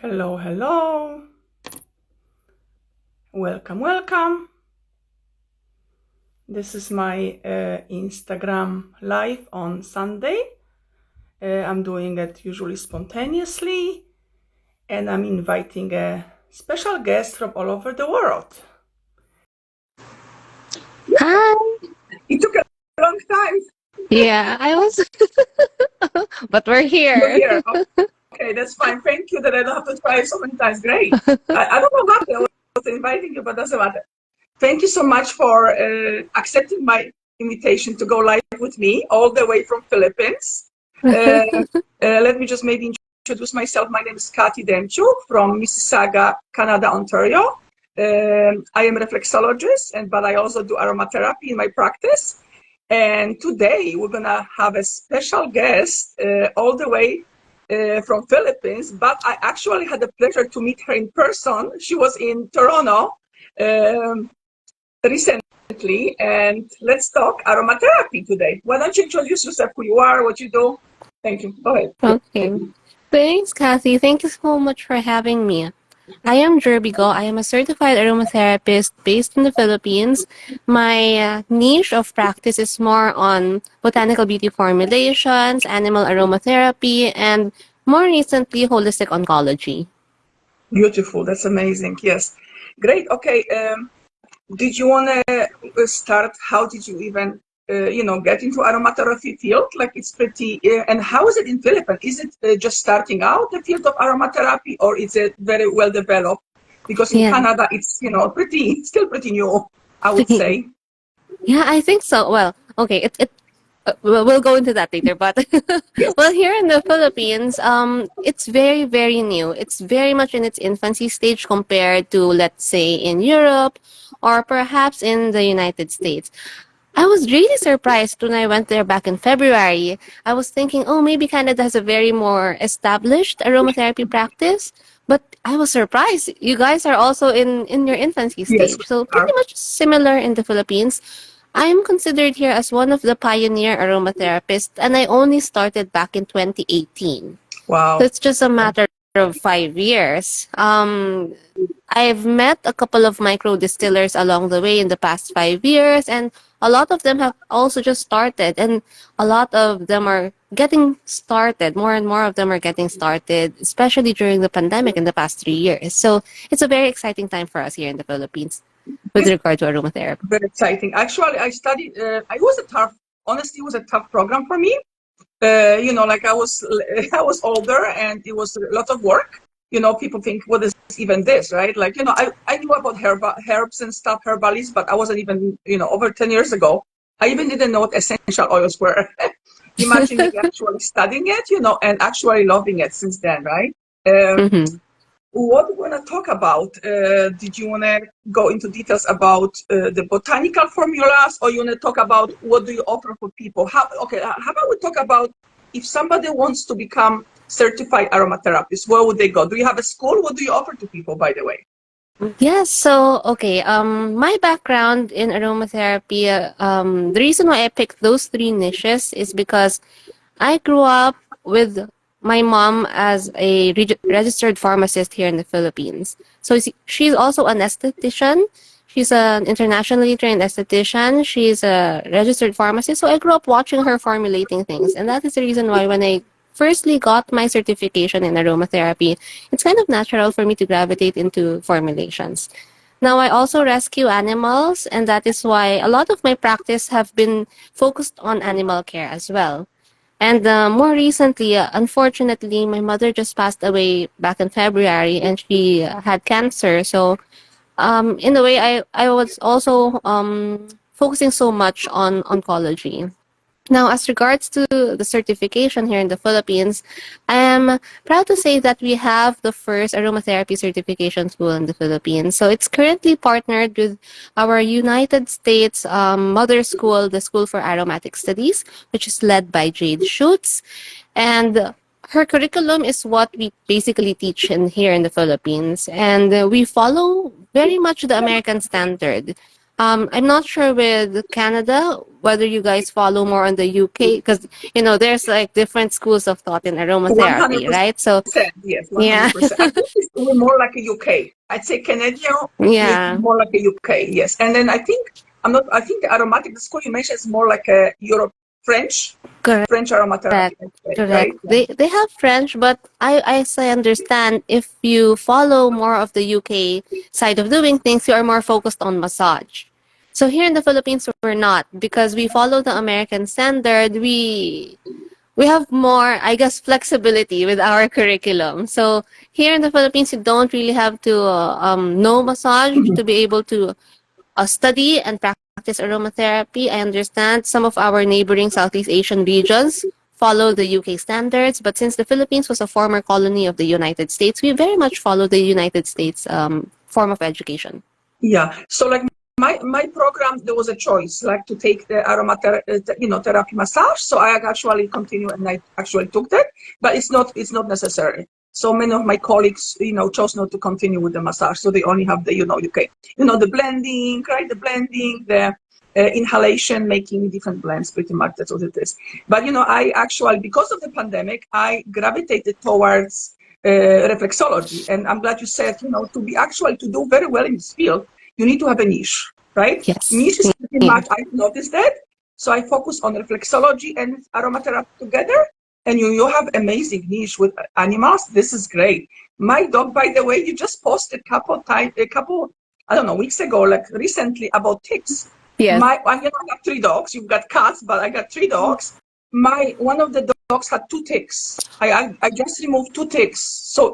Hello, hello. Welcome, welcome. This is my Instagram live on Sunday. I'm doing it usually spontaneously, and I'm inviting a special guest from all over the world. Hi. It took a long time. Yeah, I was, but we're You're here. here. Okay, that's fine. Thank you that I don't have to try so many times. Great. I don't know what I was inviting you, but doesn't matter. Thank you so much for accepting my invitation to go live with me all the way from Philippines. Let me just maybe introduce myself. My name is Kati Demchuk from Mississauga, Canada, Ontario. I am a reflexologist, but I also do aromatherapy in my practice. And today we're gonna have a special guest all the way from Philippines, but I actually had the pleasure to meet her in person. She was in Toronto recently, and let's talk aromatherapy today. Why don't you introduce yourself, who you are, what you do? Thank you. Go ahead. Okay. Thanks, Kathy. Thank you so much for having me. I am Jerbigo. I am a certified aromatherapist based in the Philippines. My niche of practice is more on botanical beauty formulations, animal aromatherapy, and more recently, holistic oncology. Beautiful. That's amazing. Yes. Great. Okay. Did you want to start? How did you even, get into aromatherapy field? Like it's pretty, and how is it in Philippines? Is it just starting out the field of aromatherapy, or is it very well developed? Because in Yeah. Canada, it's still pretty new, I would say. Yeah, I think so. Well, okay, we'll go into that later, but Yes. well, here in the Philippines, it's very, very new. It's very much in its infancy stage compared to, let's say, in Europe or perhaps in the United States. I was really surprised when I went there back in February. I was thinking, oh, maybe Canada has a very more established aromatherapy practice. But I was surprised. You guys are also in your infancy Yes. stage. So pretty much similar in the Philippines. I'm considered here as one of the pioneer aromatherapists, and I only started back in 2018. So Wow. it's just a matter of 5 years. I've met a couple of micro distillers along the way in the past 5 years, and a lot of them have also just started, and a lot of them are getting started. More and more of them are getting started, especially during the pandemic in the past 3 years. So it's a very exciting time for us here in the Philippines with It's regard to aromatherapy. very exciting. Actually, I studied. I was a tough. Honestly, it was a tough program for me. Like I was I was older and it was a lot of work. People think, what is even this, right? Like, I knew about herbs and stuff, herbalists, but I wasn't even, over 10 years ago. I even didn't know what essential oils were. Imagine me actually studying it, and actually loving it since then, right? Um, Mm-hmm. what we want to talk about? Did you want to go into details about the botanical formulas, or you want to talk about what do you offer for people? How about we talk about if somebody wants to become certified aromatherapist, where would they go? Do you have a school? What do you offer to people, by the way? Yes, so okay, my background in aromatherapy, the reason why I picked those three niches is because I grew up with my mom as a registered pharmacist here in the Philippines. So she's also an esthetician. She's an internationally trained esthetician. She's a registered pharmacist. So I grew up watching her formulating things. And that is the reason why when I firstly got my certification in aromatherapy, it's kind of natural for me to gravitate into formulations. Now, I also rescue animals, and that is why a lot of my practice have been focused on animal care as well. And more recently, unfortunately, my mother just passed away back in February, and she had cancer. So, in a way, I was also focusing so much on oncology. Now, as regards to the certification here in the Philippines, I am proud to say that we have the first aromatherapy certification school in the Philippines. So it's currently partnered with our United States mother school, the School for Aromatic Studies, which is led by Jade Schutz. And her curriculum is what we basically teach here in the Philippines. And we follow very much the American standard. I'm not sure with Canada whether you guys follow more on the UK because there's like different schools of thought in aromatherapy, 100%. right? So Yes, yeah, 100%. I think it's more like a UK. I'd say Canadian is yeah, more like a UK, yes. And then I think the aromatic, the school you mentioned is more like a Europe, correct. French aromatherapy, I'd say, Correct. right? Yeah. They have French, but as I understand, if you follow more of the UK side of doing things, you are more focused on massage. So here in the Philippines, we're not because we follow the American standard. We have more, I guess, flexibility with our curriculum. So here in the Philippines, you don't really have to know massage Mhm. to be able to study and practice aromatherapy. I understand some of our neighboring Southeast Asian regions follow the UK standards, but since the Philippines was a former colony of the United States, we very much follow the United States form of education. Yeah. So like my program, there was a choice, like to take the therapy massage. So I actually continue and I actually took that, but it's not necessary. So many of my colleagues, chose not to continue with the massage. So they only have the, the blending, right? The blending, the inhalation, making different blends, pretty much that's what it is. But, I actually, because of the pandemic, I gravitated towards reflexology. And I'm glad you said, to do very well in this field, you need to have a niche, right? Yes. Niche is pretty Yeah. much, I've noticed that. So I focus on reflexology and aromatherapy together. And you have amazing niche with animals. This is great. My dog, by the way, you just posted a couple, I don't know, weeks ago, like recently about ticks. Yes. I have 3 dogs. You've got cats, but I got 3 dogs. One of the dogs had 2 ticks. I just removed 2 ticks. So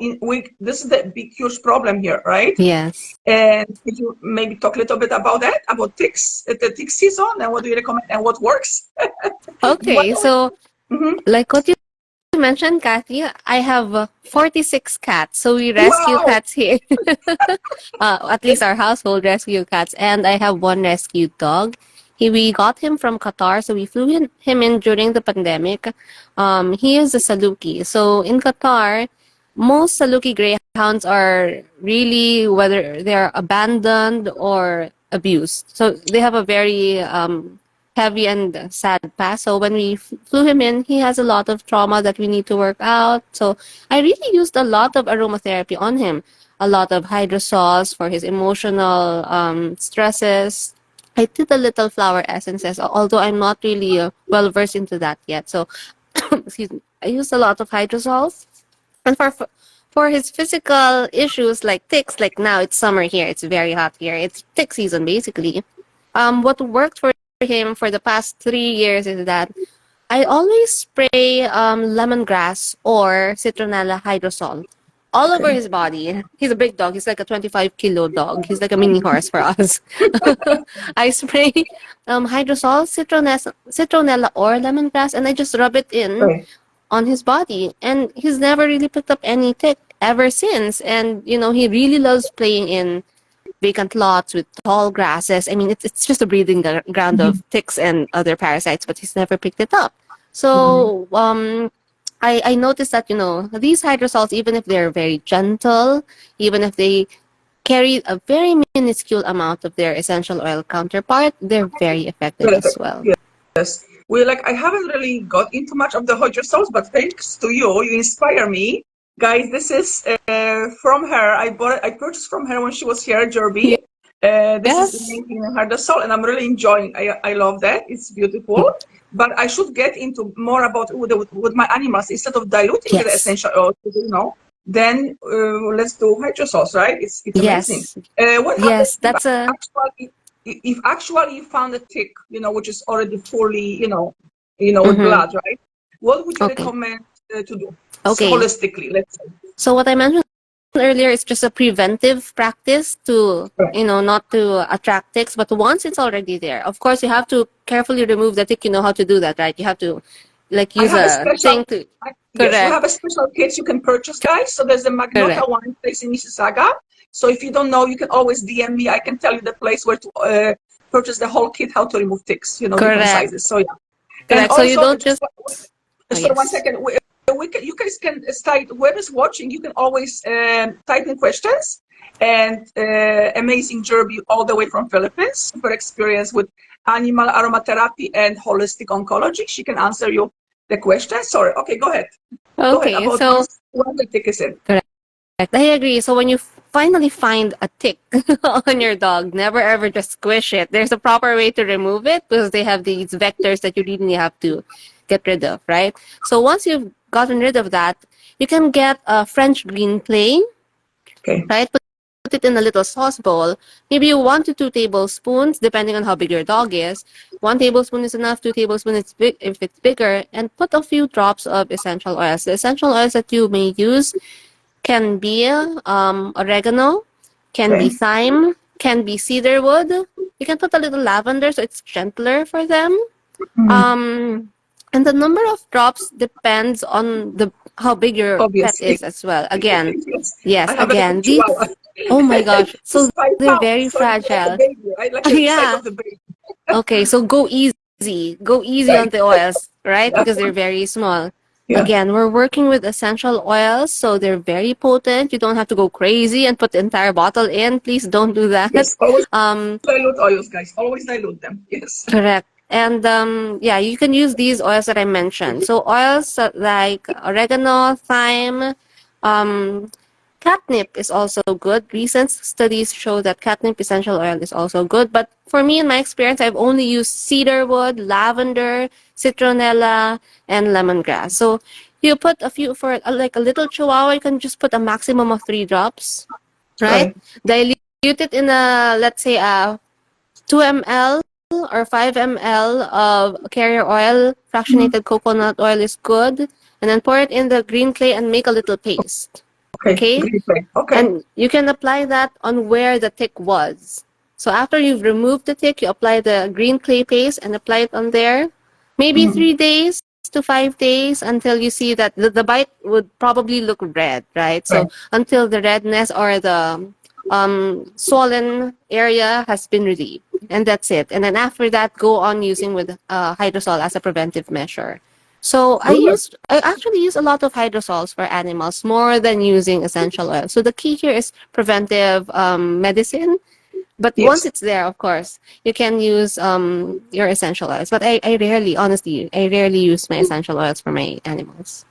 this is the big huge problem here, right? Yes. And could you maybe talk a little bit about that, about ticks, the tick season, and what do you recommend and what works? What Okay. do So, Mhm. like what you mentioned, Kathy, I have 46 cats. So we rescue Wow. cats here. At least our household rescue cats. And I have one rescued dog. We got him from Qatar, so we flew him in during the pandemic. He is a Saluki. So in Qatar, most Saluki greyhounds are really, whether they're abandoned or abused. So they have a very heavy and sad past. So when we flew him in, he has a lot of trauma that we need to work out. So I really used a lot of aromatherapy on him, a lot of hydrosols for his emotional stresses. I did a little flower essences, although I'm not really well versed into that yet. So, excuse me, I used a lot of hydrosols, and for his physical issues like ticks, like now it's summer here, it's very hot here, it's tick season basically. What worked for him for the past 3 years is that I always spray lemongrass or citronella hydrosol all over Okay. his body. He's a big dog. He's like a 25-kilo dog. He's like a mini horse for us. I spray hydrosol, citronella, or lemongrass, and I just rub it in Right. on his body. And he's never really picked up any tick ever since. And, he really loves playing in vacant lots with tall grasses. I mean, it's just a breeding ground Mhm. of ticks and other parasites, but he's never picked it up. Mhm. So I noticed that these hydrosols, even if they're very gentle, even if they carry a very minuscule amount of their essential oil counterpart, they're very effective as Perfect. well. Yes. I haven't really got into much of the Hodger sauce, but thanks to you, you inspire me. Guys, this is from her. I purchased from her when she was here at Derby. This is Yes. amazing her the soul, and I'm really enjoying. I love that. It's beautiful. But I should get into more about with my animals instead of diluting the Yes. essential oil. Then let's do hydrosols, right? It's amazing. Yes. What happens Yes. That's a if actually you found a tick, which is already fully, with mhm. blood, right? What would you Okay. recommend to do Okay. holistically? Let's say. So what I mentioned earlier is just a preventive practice to, Right. not to attract ticks, but once it's already there, of course, you have to carefully remove the tick. You know how to do that, right? You have to like I use have a a thing special. to Yes, we have a correct, special kits you can purchase, guys. So there's a Magnota correct, one place in Mississauga. So if you don't know, you can always DM me. I can tell you the place where to purchase the whole kit, how to remove ticks, different correct, sizes. So yeah. And correct. So you also, don't just oh so one yes, second, you guys can start, whoever's watching, you can always type in questions. and amazing Jerby all the way from Philippines, super experience with animal aromatherapy and holistic oncology. She can answer you the question. Sorry. Okay, go ahead. Go ahead Okay, about so what the tick is in. correct. I agree. So when you finally find a tick on your dog, never ever just squish it. There's a proper way to remove it because they have these vectors that you really have to get rid of, right? So once you've gotten rid of that, you can get a French green clay, Okay. right? Put it in a little sauce bowl. Maybe 1 to 2 tablespoons, depending on how big your dog is. 1 tablespoon is enough. 2 tablespoons is big if it's bigger, and put a few drops of essential oils. The essential oils that you may use can be oregano, can be Okay. thyme, can be cedarwood. You can put a little lavender so it's gentler for them. Mhm. And the number of drops depends on the how big your pet Obviously. is as well. Again, Yes. I yes, have a little again, these, chihuahua. oh my gosh, He's so five they're pounds, very so it's like a fragile. baby, right? Like the size Yeah. of the baby. Okay, so go easy on Right. the oils, right? Yeah. Because they're very small. Yeah. Again, we're working with essential oils, so they're very potent. You don't have to go crazy and put the entire bottle in. Please don't do that. Yes. Always Um, dilute oils, guys. Always dilute them. Yes. Correct. And yeah, you can use these oils that I mentioned. So oils like oregano, thyme, um, catnip is also good. Recent studies show that catnip essential oil is also good. But for me, in my experience, I've only used cedarwood, lavender, citronella, and lemongrass. So you put a few for like a little chihuahua. You can just put a maximum of 3 drops, right? Right. Dilute it in a, let's say, a 2 ml or 5 ml of carrier oil. Mhm. Fractionated coconut oil is good. And then pour it in the green clay and make a little paste. Okay. Okay? Green plate. Okay. And you can apply that on where the tick was. So after you've removed the tick, you apply the green clay paste and apply it on there. Maybe Mhm. 3 days to 5 days until you see that the bite would probably look red, right? So Right. until the redness or the swollen area has been relieved. And that's it. And then after that, go on using with hydrosol as a preventive measure. So Good. I actually use a lot of hydrosols for animals more than using essential oil. So the key here is preventive medicine. But once Yes. it's there, of course, you can use your essential oils. But I rarely, honestly, I rarely use my essential oils for my animals.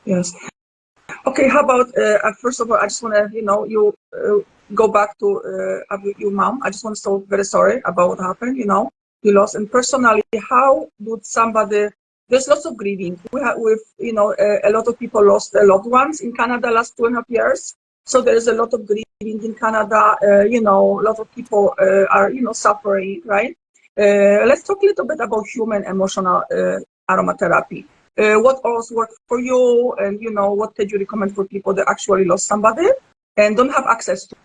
Yes. Okay. How about first of all, I just want to, you go back to your mom. I just want to say very sorry about what happened. You lost. And personally, how would somebody? There's lots of grieving. With a lot of people lost their loved ones in Canada last 2.5 years. So there is a lot of grieving in Canada. A lot of people are suffering, right? Let's talk a little bit about human emotional aromatherapy. What else worked for you, and what did you recommend for people that actually lost somebody and don't have access to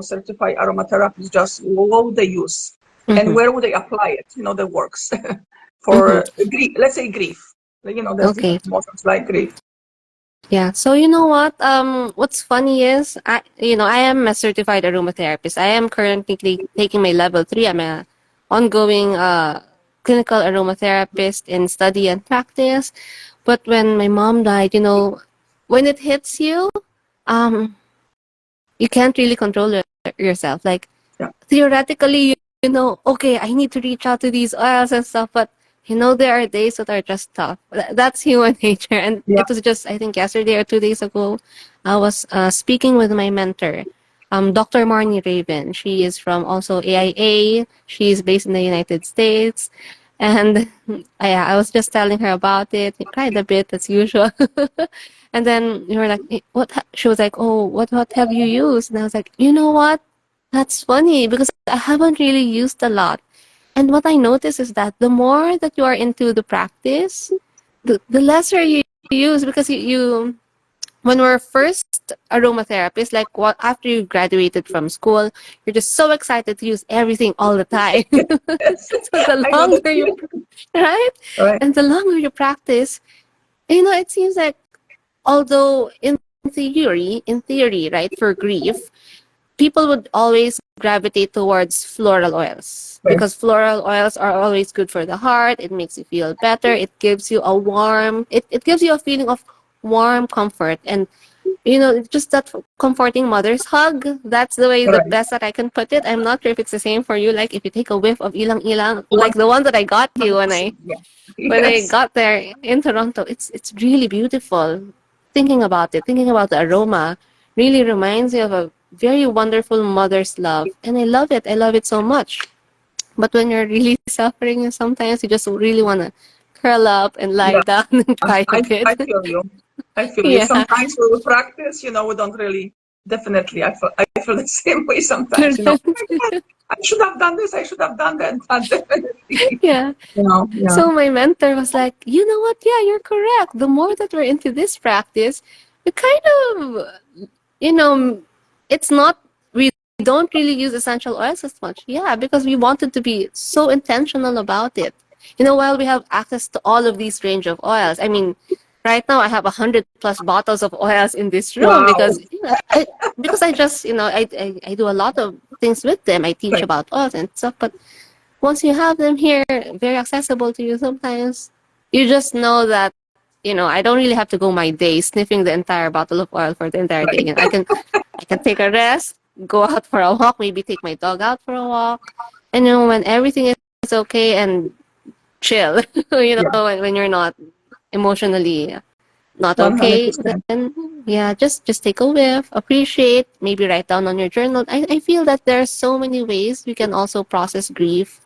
certified aromatherapists? Just what would they use and Mm-hmm. where would they apply it, that works Mm-hmm. for grief, let's say grief, there's Okay. different emotions like grief. Yeah. So you know what? What's funny is I am a certified aromatherapist. I am currently taking my level 3. I'm a ongoing clinical aromatherapist in study and practice. But when my mom died, when it hits you, um, you can't really control yourself. Like Yeah. theoretically, okay, I need to reach out to these oils and stuff, but there are days that are just tough. That's human nature. And Yeah. it was just, I think, yesterday or 2 days ago, I was speaking with my mentor, Dr. Marnie Raven. She is from also AIA. She's based in the United States. And I was just telling her about it. I cried a bit as usual. And then you were like, She was like, oh, what have you used? And I was like, you know what? That's funny because I haven't really used a lot. And what I notice is that the more that you are into the practice, the lesser you use because when we're first aromatherapists, like what after you graduated from school, you're just so excited to use everything all the time. Yes. So the I know that longer you, feeling. right? Right. And the longer you practice, it seems like although in theory, right, for grief, people would always gravitate towards floral oils Right. because floral oils are always good for the heart. It makes you feel better. It gives you a warm, it gives you a feeling of warm comfort. And just that comforting mother's hug. That's the way, the Right. best that I can put it. I'm not sure if it's the same for you. Like if you take a whiff of ilang ilang, One like the one that I got you when I Yeah. when I Yes. got there in Toronto, it's really beautiful. Thinking about the aroma, really reminds me of a very wonderful mother's love, and I love it. I love it so much. But when you're really suffering, sometimes you just really want to curl up and lie Yeah. down and cry a I bit. feel you. I feel you. Yeah. Sometimes we will practice, we don't really, definitely. I feel the same way sometimes, Correct. Oh my God, I should have done this, I should have done that. Definitely. Yeah. Yeah. So my mentor was like, you know what? Yeah, you're correct. The more that we're into this practice, we kind of, you know, it's not, we don't really use essential oils as much. Yeah, because we wanted to be so intentional about it. While we have access to all of these range of oils, I mean, right now I have 100+ bottles of oils in this room Wow. because, because I just, I do a lot of things with them. I teach Right. about oils and stuff, but once you have them here, very accessible to you, sometimes you just know that, I don't really have to go my day sniffing the entire bottle of oil for the entire day. Right. I can take a rest, go out for a walk, maybe take my dog out for a walk. And when everything is okay and chill, Yeah. when you're not emotionally not okay, 100%. then yeah, just take a whiff, appreciate, maybe write down on your journal. I feel that there are so many ways we can also process grief.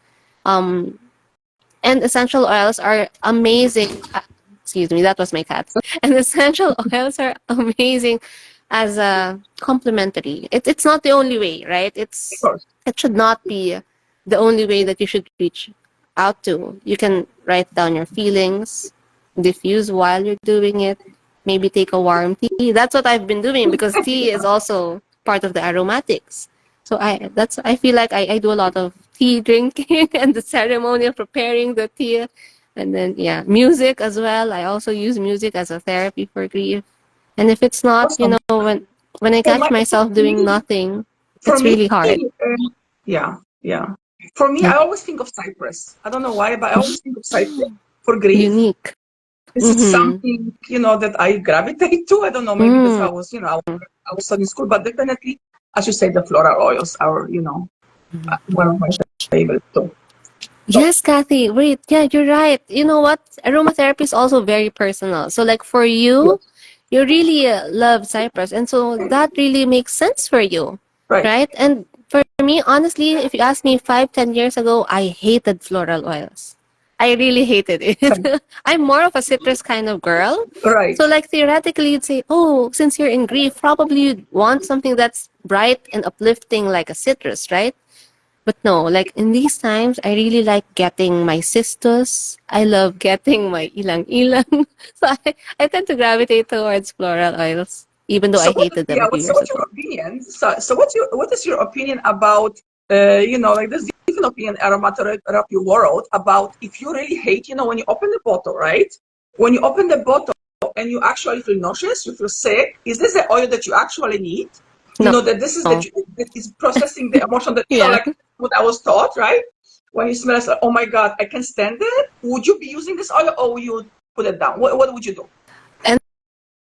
um and essential oils are amazing. Excuse me, that was my cat. And essential oils are amazing as a complementary. It's not the only way, right? Of course. It should not be the only way that you should reach out to. You can write down your feelings, diffuse while you're doing it. Maybe take a warm tea. That's what I've been doing because tea is also part of the aromatics. So I feel like I do a lot of tea drinking and the ceremony of preparing the tea. And then yeah, music as well. I also use music as a therapy for grief. And if it's not, Awesome. when I For catch myself me, doing nothing, for it's me, really hard. yeah, yeah. For me, I Like always think of Cyprus. I don't know why, but I always think of Cyprus for grief. unique. This is Mm-hmm. something, that I gravitate to. I don't know, maybe because Mm. I was studying school, but definitely, as you say, the floral oils are, one of my favorites too. So, Yes, Kathy. Wait, yeah, you're right. You know what? Aromatherapy is also very personal. So, like for you, yes, you really love Cyprus, and so that really makes sense for you, right. right? And for me, honestly, if you asked me 5, 10 years ago, I hated floral oils. I really hated it. Right. I'm more of a citrus kind of girl. Right. So, like theoretically, you'd say, "Oh, since you're in grief, probably you'd want something that's bright and uplifting, like a citrus, right?" But no, like in these times, I really like getting my cistus. I love getting my ilang ilang. So I tend to gravitate towards floral oils, even though So I hated them a few so years what's your ago. opinion? So what is your opinion about like there's different opinion aromatherapy world about if you really hate, when you open the bottle, right? When you open the bottle and you actually feel nauseous, you feel sick, is this the oil that you actually need? No. That this is that is processing the emotion that Yeah. like what I was taught, right? When you smell it's like, oh my God, I can stand it. Would you be using this oil or would you put it down? What would you do? And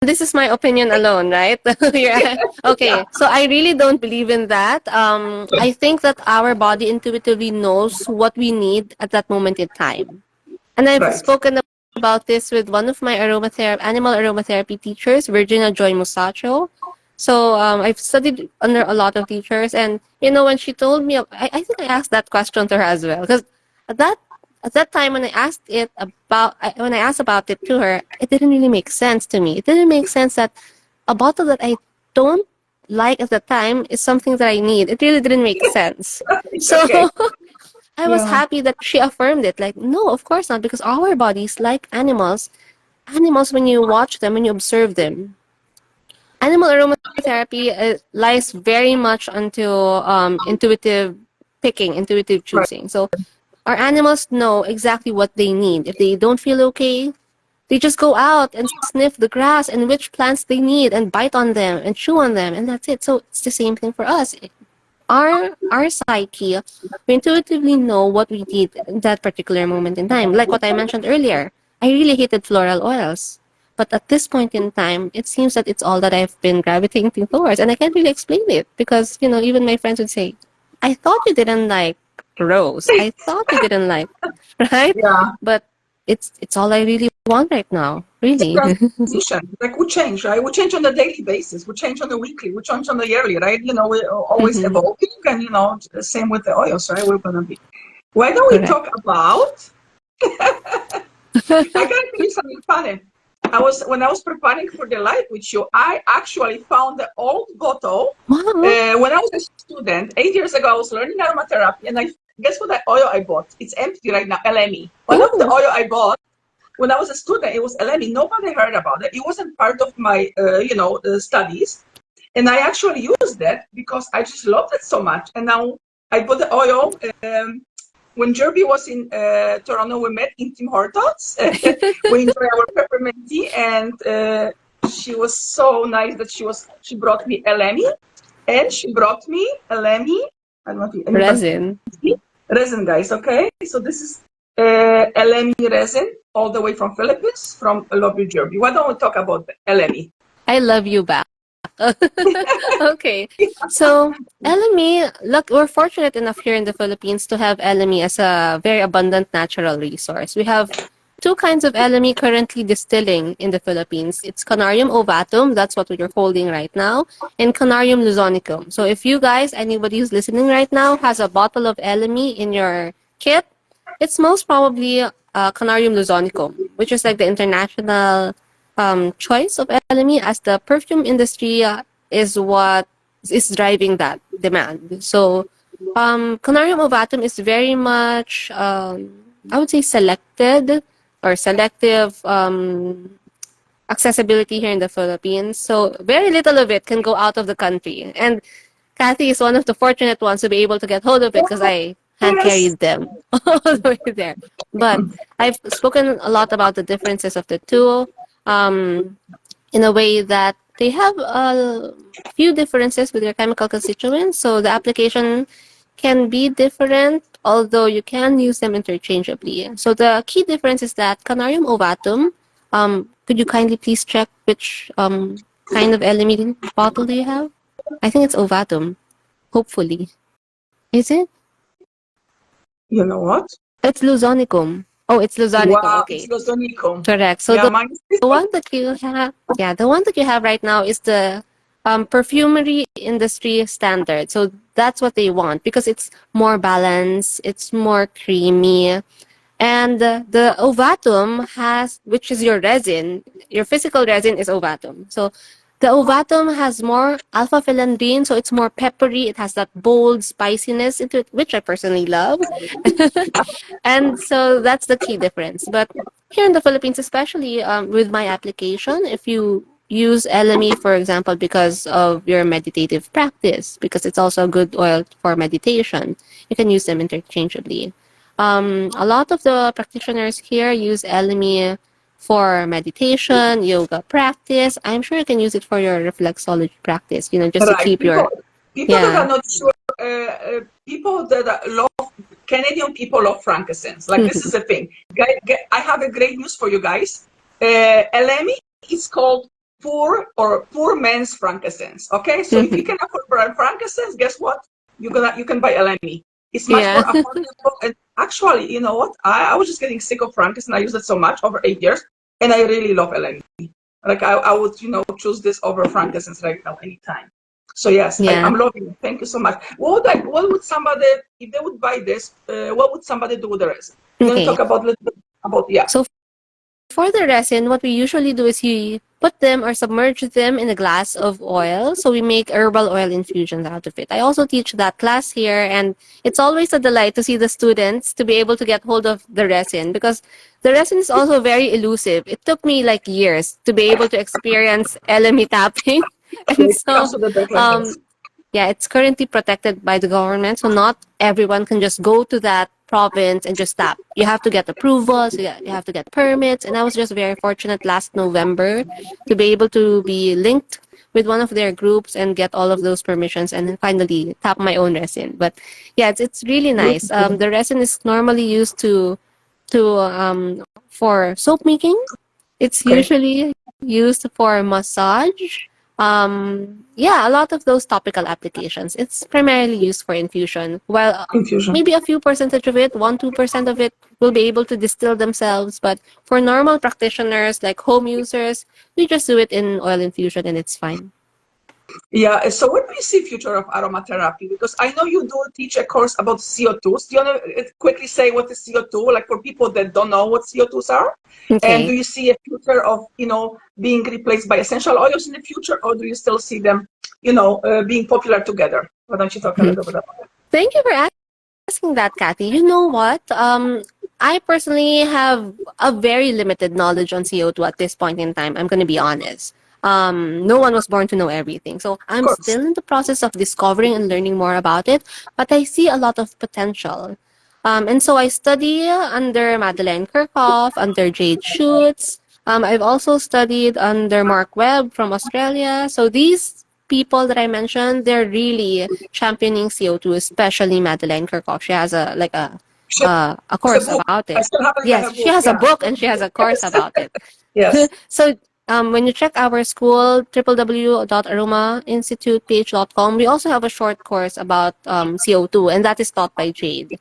this is my opinion alone, right? Yeah. Yeah, Okay. So I really don't believe in that. I think that our body intuitively knows what we need at that moment in time. And I've right. spoken about this with one of my animal aromatherapy teachers, Virginia Joy Musacho. So I've studied under a lot of teachers, and when she told me, I think I asked that question to her as well, because at that at that time when when I asked about it to her, it didn't really make sense to me. It didn't make sense that a bottle that I don't like at the time is something that I need. It really didn't make sense. So Okay. I was Yeah. happy that she affirmed it. Like, no, of course not, because our bodies, like animals, when you watch them, when you observe them, animal aromatherapy lies very much onto intuitive picking, intuitive Right. choosing. So our animals know exactly what they need. If they don't feel okay, they just go out and sniff the grass and which plants they need and bite on them and chew on them, and that's it. So it's the same thing for us. Our psyche, we intuitively know what we need in that particular moment in time. Like what I mentioned earlier, I really hated floral oils. But at this point in time, it seems that it's all that I've been gravitating towards. And I can't really explain it because, even my friends would say, I thought you didn't like rose. I thought you didn't like, right? Yeah. But it's all I really want right now, really. Transition. Like we change, right? We change on a daily basis. We change on a weekly. We change on a yearly, right? We're always Mhm. evolving, and the same with the oils, right? We're gonna be. Why don't we Correct. talk about? I gotta tell you something funny. When I was preparing for the live with you, I actually found the old bottle. Wow. When I was a student, 8 years ago, I was learning aromatherapy, and I guess what the oil I bought? It's empty right now. LME. One of the Oh, oil I bought when I was a student, it was LME. Nobody heard about it. It wasn't part of my, studies, and I actually used it because I just loved it so much. And now I bought the oil. When Jerby was in Toronto, we met in Tim Hortons. We enjoyed our peppermint tea, and she was so nice that she brought me LME, and she brought me LME. I don't know if anybody resin. resin, guys. Okay, so this is LME resin, all the way from Philippines, from lovely Jerby. Why don't we talk about the LME? I love you back. Okay. So, LME, look, we're fortunate enough here in the Philippines to have LME as a very abundant natural resource. We have two kinds of LME currently distilling in the Philippines. It's Canarium ovatum, that's what we're holding right now, and Canarium luzonicum. So, if you guys, anybody who's listening right now, has a bottle of LME in your kit, it's most probably Canarium luzonicum, which is like the international choice of LME, as the perfume industry is what is driving that demand. So, Canarium ovatum is very much, I would say, selected or selective accessibility here in the Philippines. So, very little of it can go out of the country. And Kathy is one of the fortunate ones to be able to get hold of it because I hand Yes. carried them all the way there. But I've spoken a lot about the differences of the two. In a way that they have a few differences with their chemical constituents. So the application can be different, although you can use them interchangeably. So the key difference is that Canarium ovatum, could you kindly please check which kind of LME bottle do you have? I think it's ovatum, hopefully. Is it? You know what? It's luzonicum. Oh, it's luzonicum. Wow, it's Okay. Lozonico. Correct. So Yeah, the mine is the one that you have, yeah, the one that you have right now is the perfumery industry standard. So that's what they want because it's more balanced, it's more creamy, and the ovatum has, which is your resin, your physical resin is ovatum. So the ovatum has more alpha philandrine, so it's more peppery. It has that bold spiciness into it, which I personally love. And so that's the key difference. But here in the Philippines, especially with my application, if you use LME, for example, because of your meditative practice, because it's also a good oil for meditation, you can use them interchangeably. A lot of the practitioners here use LME for meditation, yoga practice. I'm sure you can use it for your reflexology practice, just to right. keep your, People that are yeah. not sure, people that love Canadian people love frankincense. Like this is the thing. I have a great news for you guys. Elemi is called poor man's frankincense. Okay, so if you can afford frankincense, guess what? You can buy Elemi. It's much more Yeah. affordable. And actually, you know what? I was just getting sick of frankincense. I used it so much over 8 years, and I really love Elemi. Like I would, choose this over frankincense right now anytime. So yes, Yeah. I'm loving it. Thank you so much. What would somebody, if they would buy this, what would somebody do with the rest? You want to Okay. talk about little bit about, yeah. So for the resin, what we usually do is you put them or submerge them in a glass of oil. So we make herbal oil infusions out of it. I also teach that class here, and it's always a delight to see the students to be able to get hold of the resin because the resin is also very elusive. It took me like years to be able to experience LME tapping. And It so comes to the back like um, this. yeah, it's currently protected by the government, so not everyone can just go to that province and just tap. You have to get approvals, you have to get permits, and I was just very fortunate last November to be able to be linked with one of their groups and get all of those permissions and then finally tap my own resin. But yeah, it's really nice. Beautiful. The resin is normally used to for soap making. It's Okay. usually used for massage. Yeah, a lot of those topical applications. It's primarily used for infusion, while Infusion. maybe a few percentage of it, 1-2% of it, will be able to distill themselves. But for normal practitioners, like home users, we just do it in oil infusion and it's fine. Yeah, so what do you see future of aromatherapy? Because I know you do teach a course about CO2s. Do you want to quickly say what is CO2, like for people that don't know what CO2s are? And do Okay. you see a future of, being replaced by essential oils in the future, or do you still see them, being popular together? Why don't you talk a Mhm. little bit about that? Thank you for asking that, Kathy. You know what? I personally have a very limited knowledge on CO2 at this point in time. I'm going to be honest. No one was born to know everything. So Of I'm course. still in the process of discovering and learning more about it, but I see a lot of potential. And so I study under Madeleine Kirchhoff, under Jade Schutz. I've also studied under Mark Webb from Australia. So these people that I mentioned, they're really championing CO2, especially Madeleine Kirchhoff. She has She a has a course book. about I it. still haven't read her Yes, she book. has a Yeah. book and she has a course Yes. about it. Yes. So when you check our school, www.aromainstituteph.com, we also have a short course about CO2, and that is taught by Jade.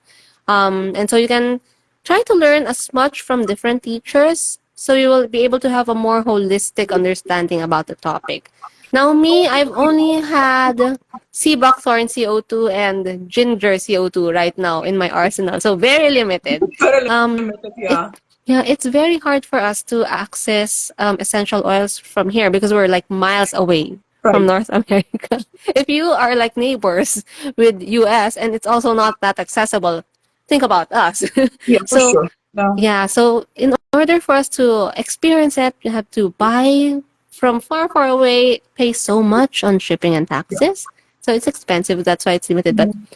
And so you can try to learn as much from different teachers so you will be able to have a more holistic understanding about the topic. Now, me, I've only had sea buckthorn CO2 and ginger CO2 right now in my arsenal, so very limited. Very Um, limited. it Yeah. yeah, it's very hard for us to access essential oils from here because we're like miles away from Right. North America. If you are like neighbors with US and it's also not that accessible, think about us. Yeah, for So sure. Yeah. yeah, so in order for us to experience it, you have to buy from far, far away, pay so much on shipping and Yeah. taxes. So it's expensive. That's why it's limited. But Mhm.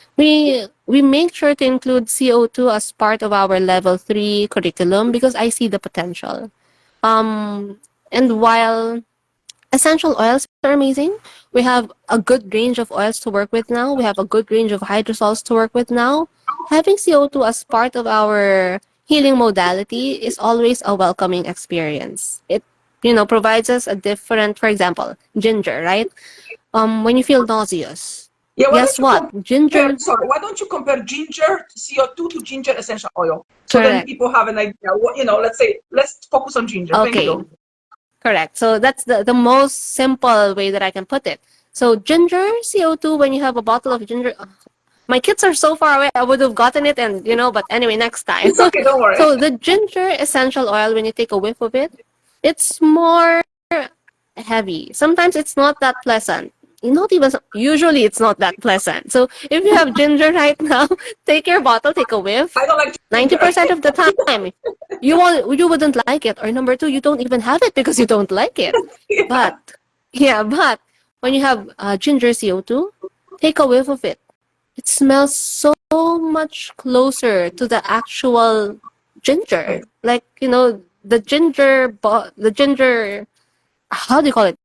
we make sure to include CO2 as part of our level 3 curriculum because I see the potential. And while essential oils are amazing, we have a good range of oils to work with now. We have a good range of hydrosols to work with now. Having CO2 as part of our healing modality is always a welcoming experience. It provides us a different, for example, ginger, right? When you feel nauseous, Yeah, why don't guess you what? compare, Ginger, sorry, why don't you compare ginger CO2 to ginger essential oil? So then correct. people have an idea. What, let's focus on ginger. Thank Okay, you. correct. So that's the most simple way that I can put it. So ginger CO2, when you have a bottle of ginger, my kids are so far away. I would have gotten it, and but anyway, next time. It's okay, don't worry. So the ginger essential oil, when you take a whiff of it, it's more heavy. Sometimes it's not that pleasant. Not even usually it's not that pleasant. So if you have ginger right now, take your bottle, take a whiff. I don't like ginger. 90% of the time, you wouldn't like it. Or number two, you don't even have it because you don't like it. Yeah. But but when you have ginger CO2, take a whiff of it. It smells so much closer to the actual ginger. Right. Like, the ginger, how do you call it?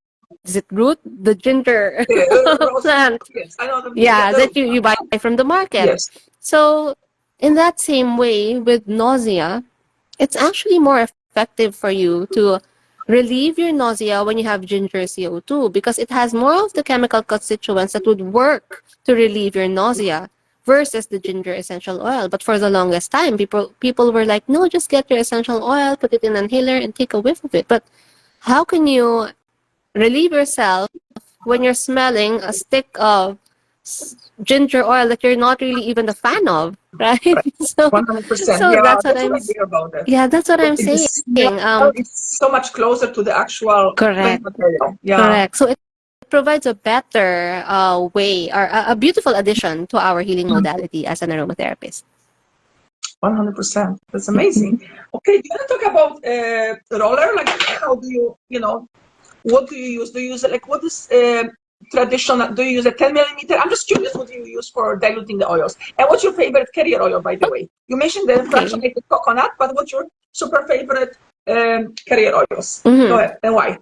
Is it root? The ginger Yeah, rose. plant. Yes, I know Yeah, the that you buy from the market. yes. So, in that same way, with nausea, it's actually more effective for you to relieve your nausea when you have ginger CO2 because it has more of the chemical constituents that would work to relieve your nausea versus the ginger essential oil. But for the longest time, people were like, no, just get your essential oil, put it in an inhaler, and take a whiff of it. But how can you relieve yourself when you're smelling a stick of ginger oil that you're not really even a fan of, right? Right. So, 100%. so Yeah, that's what that's what I hear about it. yeah, that's what I'm The saying. smell is so much closer to the actual plant Correct, material. Yeah. correct. So it provides a better way or a beautiful addition to our healing modality as an aromatherapist. 100%. That's amazing. Okay, do you want to talk about roller? Like, how do what do you use? Do you use like what is traditional? Do you use a 10 millimeter? I'm just curious what you use for diluting the oils. And what's your favorite carrier oil, by the way? You mentioned the Okay. fractionated coconut, but what's your super favorite carrier oils? Go Mm-hmm. ahead. And why?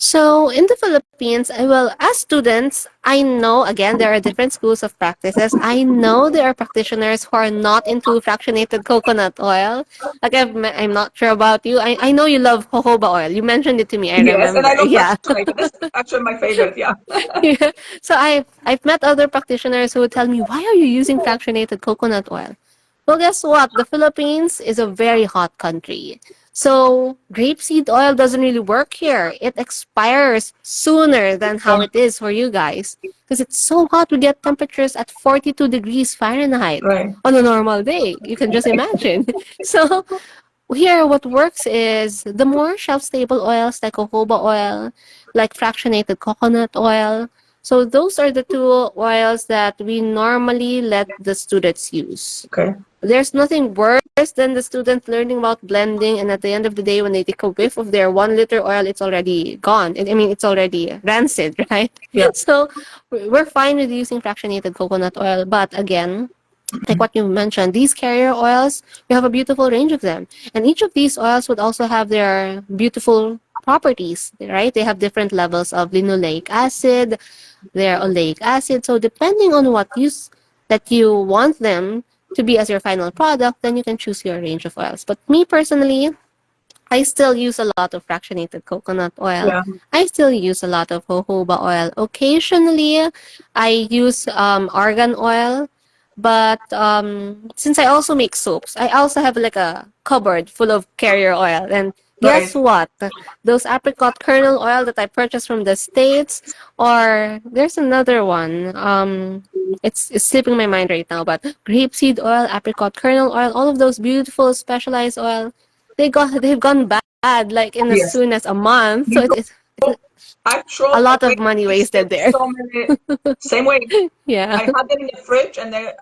So in the Philippines, as students, I know again there are different schools of practices. I know there are practitioners who are not into fractionated coconut oil. Like I'm not sure about you. I know you love jojoba oil. You mentioned it to me. I Yes, and I remember. love Yeah. fractionated. That's actually my favorite. Yeah. Yeah. So I've met other practitioners who would tell me, why are you using fractionated coconut oil? Well, guess what? The Philippines is a very hot country. So grapeseed oil doesn't really work here. It expires sooner than how it is for you guys. Because it's so hot, we get temperatures at 42 degrees Fahrenheit Right. on a normal day. You can just imagine. So here, what works is the more shelf-stable oils like jojoba oil, like fractionated coconut oil. So those are the two oils that we normally let the students use. Okay. There's nothing worse than the student learning about blending, and at the end of the day, when they take a whiff of their 1 liter oil, it's already gone. I mean, it's already rancid, right? Yeah. So we're fine with using fractionated coconut oil, but again, like what you mentioned, these carrier oils, we have a beautiful range of them. And each of these oils would also have their beautiful properties, right? They have different levels of linoleic acid, their oleic acid. So depending on what use that you want them to be as your final product, then you can choose your range of oils. But me personally, I still use a lot of fractionated coconut oil. Yeah. I still use a lot of jojoba oil. Occasionally, I use argan oil, but since I also make soaps, I also have like a cupboard full of carrier oil. And guess Right. what? Those apricot kernel oil that I purchased from the States, or there's another one. It's slipping my mind right now, but grapeseed oil, apricot kernel oil, all of those beautiful specialized oil, they've gone bad like in as Yes. soon as a month. So You it's actual a lot of money wasted wasted there. so many. Same way. Yeah. I had them in the fridge, and a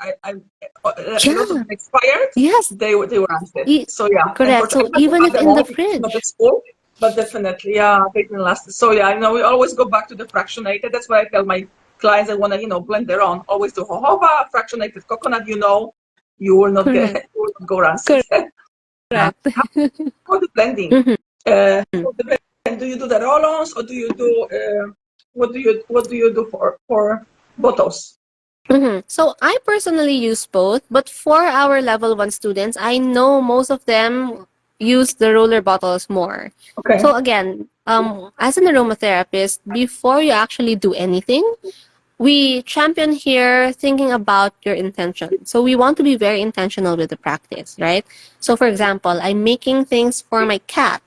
lot of Yeah. them expired. Yes. They were rancid. E- So yeah, Correct. unfortunately, So I had to even cut if them in the all because it's not at fridge. school. But definitely, yeah, they didn't last. So yeah, I know we always go back to the fractionated. That's why I tell my clients I want to, blend their own. Always do jojoba, fractionated coconut. You will not get, Correct. you will not go rancid. Yeah. Correct. How about the blending? Mhm. For the blend, do you do the roll-ons, or do you do what do you do for bottles? So I personally use both, but for our level 1 students, I know most of them use the roller bottles more. Okay. So again, as an aromatherapist, before you actually do anything, we champion here thinking about your intention. So we want to be very intentional with the practice, right? So for example, I'm making things for my cat.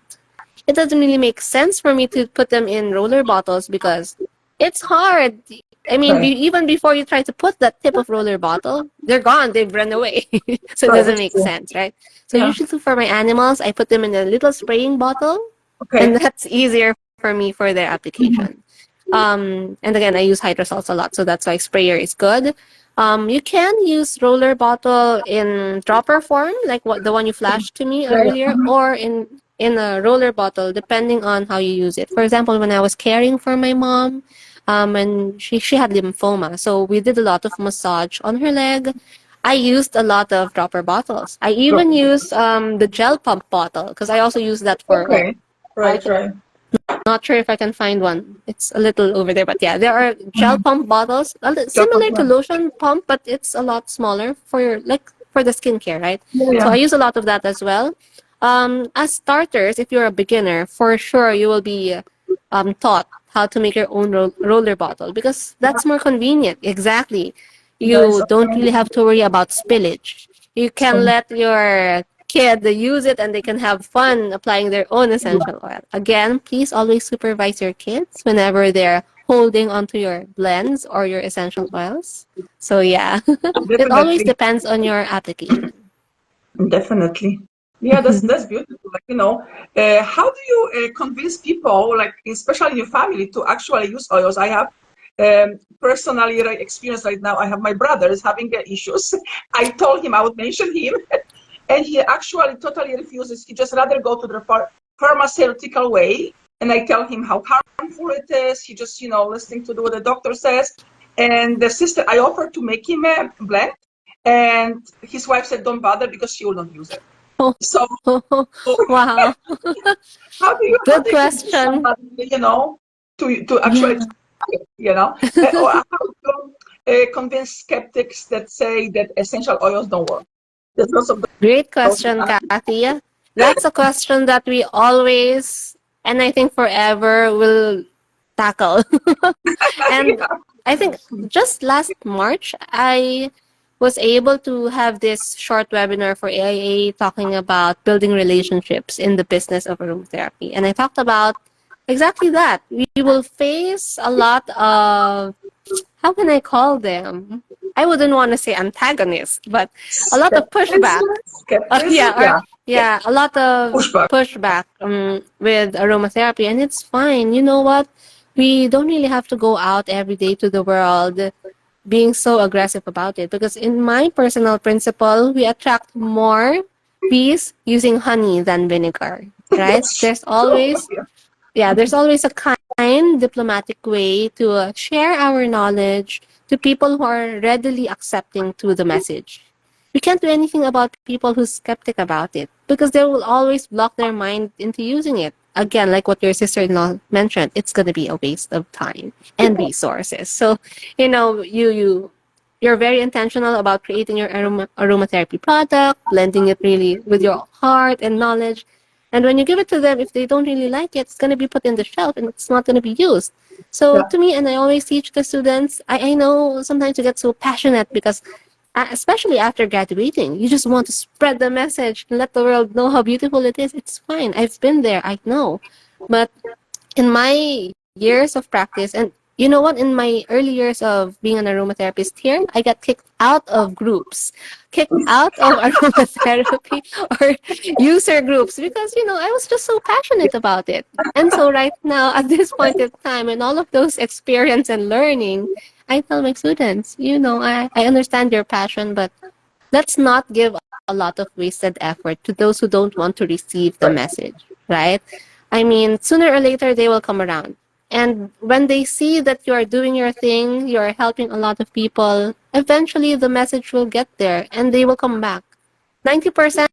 It doesn't really make sense for me to put them in roller bottles because it's hard. I mean, Right. even before you try to put that tip of roller bottle, they're gone. They've run away. So it Right. doesn't That's make true. sense, right? So Yeah. usually for my animals, I put them in a little spraying bottle, and Okay. that's easier for me for their Mhm. application. And again, I use hydrosols a lot, so that's why sprayer is good. You can use roller bottle in dropper form, like what the one you flashed to me Yeah. earlier, or in a roller bottle, depending on how you use it. For example, when I was caring for my mom, and she had lymphoma, so we did a lot of massage on her leg. I used a lot of dropper bottles. I even used the gel pump bottle because I also use that for Okay. Right. Right. not sure if I can find one. It's a little over there, but yeah, there are gel Mhm. pump bottles, similar to lotion pump, but it's a lot smaller for for the skincare, right? Yeah. So Yeah. I use a lot of that as well. As starters, if you're a beginner, for sure you will be taught how to make your own roller bottle because that's more convenient. Exactly. Nice. You don't really have to worry about spillage. You can So, let your kid use it and they can have fun applying their own essential oil. Again, please always supervise your kids whenever they're holding onto your blends or your essential oils. So yeah, it always definitely. depends on your application. Definitely. Yeah, that's beautiful. Like, how do you convince people, like especially in your family, to actually use oils? I have personally experience right now. I have my brother is having issues. I told him I would mention him, and he actually totally refuses. He just rather go to the pharmaceutical way, and I tell him how harmful it is. He just, listening to what the doctor says. And the sister, I offered to make him a blend, and his wife said, "Don't bother because she will not use it." So Wow, how do you good convince question. somebody, to actually, Yeah. or how to convince skeptics that say that essential oils don't work. There's lots of Great those. question, Kathy. That's a question that we always, and I think forever, will tackle. And Yeah. I think just last March, I was able to have this short webinar for AIA talking about building relationships in the business of aromatherapy. And I talked about exactly that. We will face a lot of, how can I call them? I wouldn't want to say antagonists, but a lot of pushback. Skepticism, Or yeah, yeah, a lot of pushback. pushback with aromatherapy, and it's fine. You know what? We don't really have to go out every day to the world being so aggressive about it, because in my personal principle, we attract more bees using honey than vinegar, right? That's There's true. always, yeah, there's always a kind, diplomatic way to share our knowledge to people who are readily accepting to the message. We can't do anything about people who's skeptic about it, because they will always block their mind into using it. Again, like what your sister-in-law mentioned, it's going to be a waste of time and resources. So, you're very intentional about creating your aromatherapy product, blending it really with your heart and knowledge. And when you give it to them, if they don't really like it, it's going to be put in the shelf and it's not going to be used. So Yeah. to me, and I always teach the students, I know sometimes you get so passionate because, especially after graduating, you just want to spread the message and let the world know how beautiful it is. It's fine. I've been there. I know. But in my years of practice, and you know what, in my early years of being an aromatherapist here, I got kicked out of groups, kicked out of aromatherapy or user groups, because I was just so passionate about it. And so right now, at this point in time, and all of those experience and learning, I tell my students, I understand your passion, but let's not give a lot of wasted effort to those who don't want to receive the Right. message, right? I mean, sooner or later, they will come around. And when they see that you are doing your thing, you're helping a lot of people, eventually the message will get there and they will come back. 90%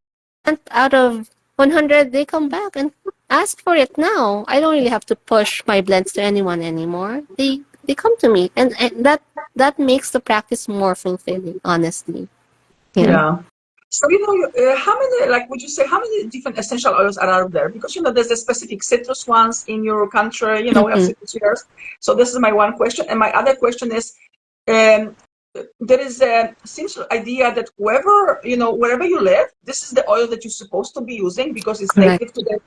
out of 100, they come back and ask for it now. I don't really have to push my blends to anyone anymore. They come to me, and that makes the practice more fulfilling, honestly. Yeah. Yeah. So, how many, like, would you say, how many different essential oils are out there? Because, there's the specific citrus ones in your country, we have Mhm. citrus years. So this is my one question. And my other question is, um, there is a simple idea that wherever you live, this is the oil that you're supposed to be using because it's Correct. native to the,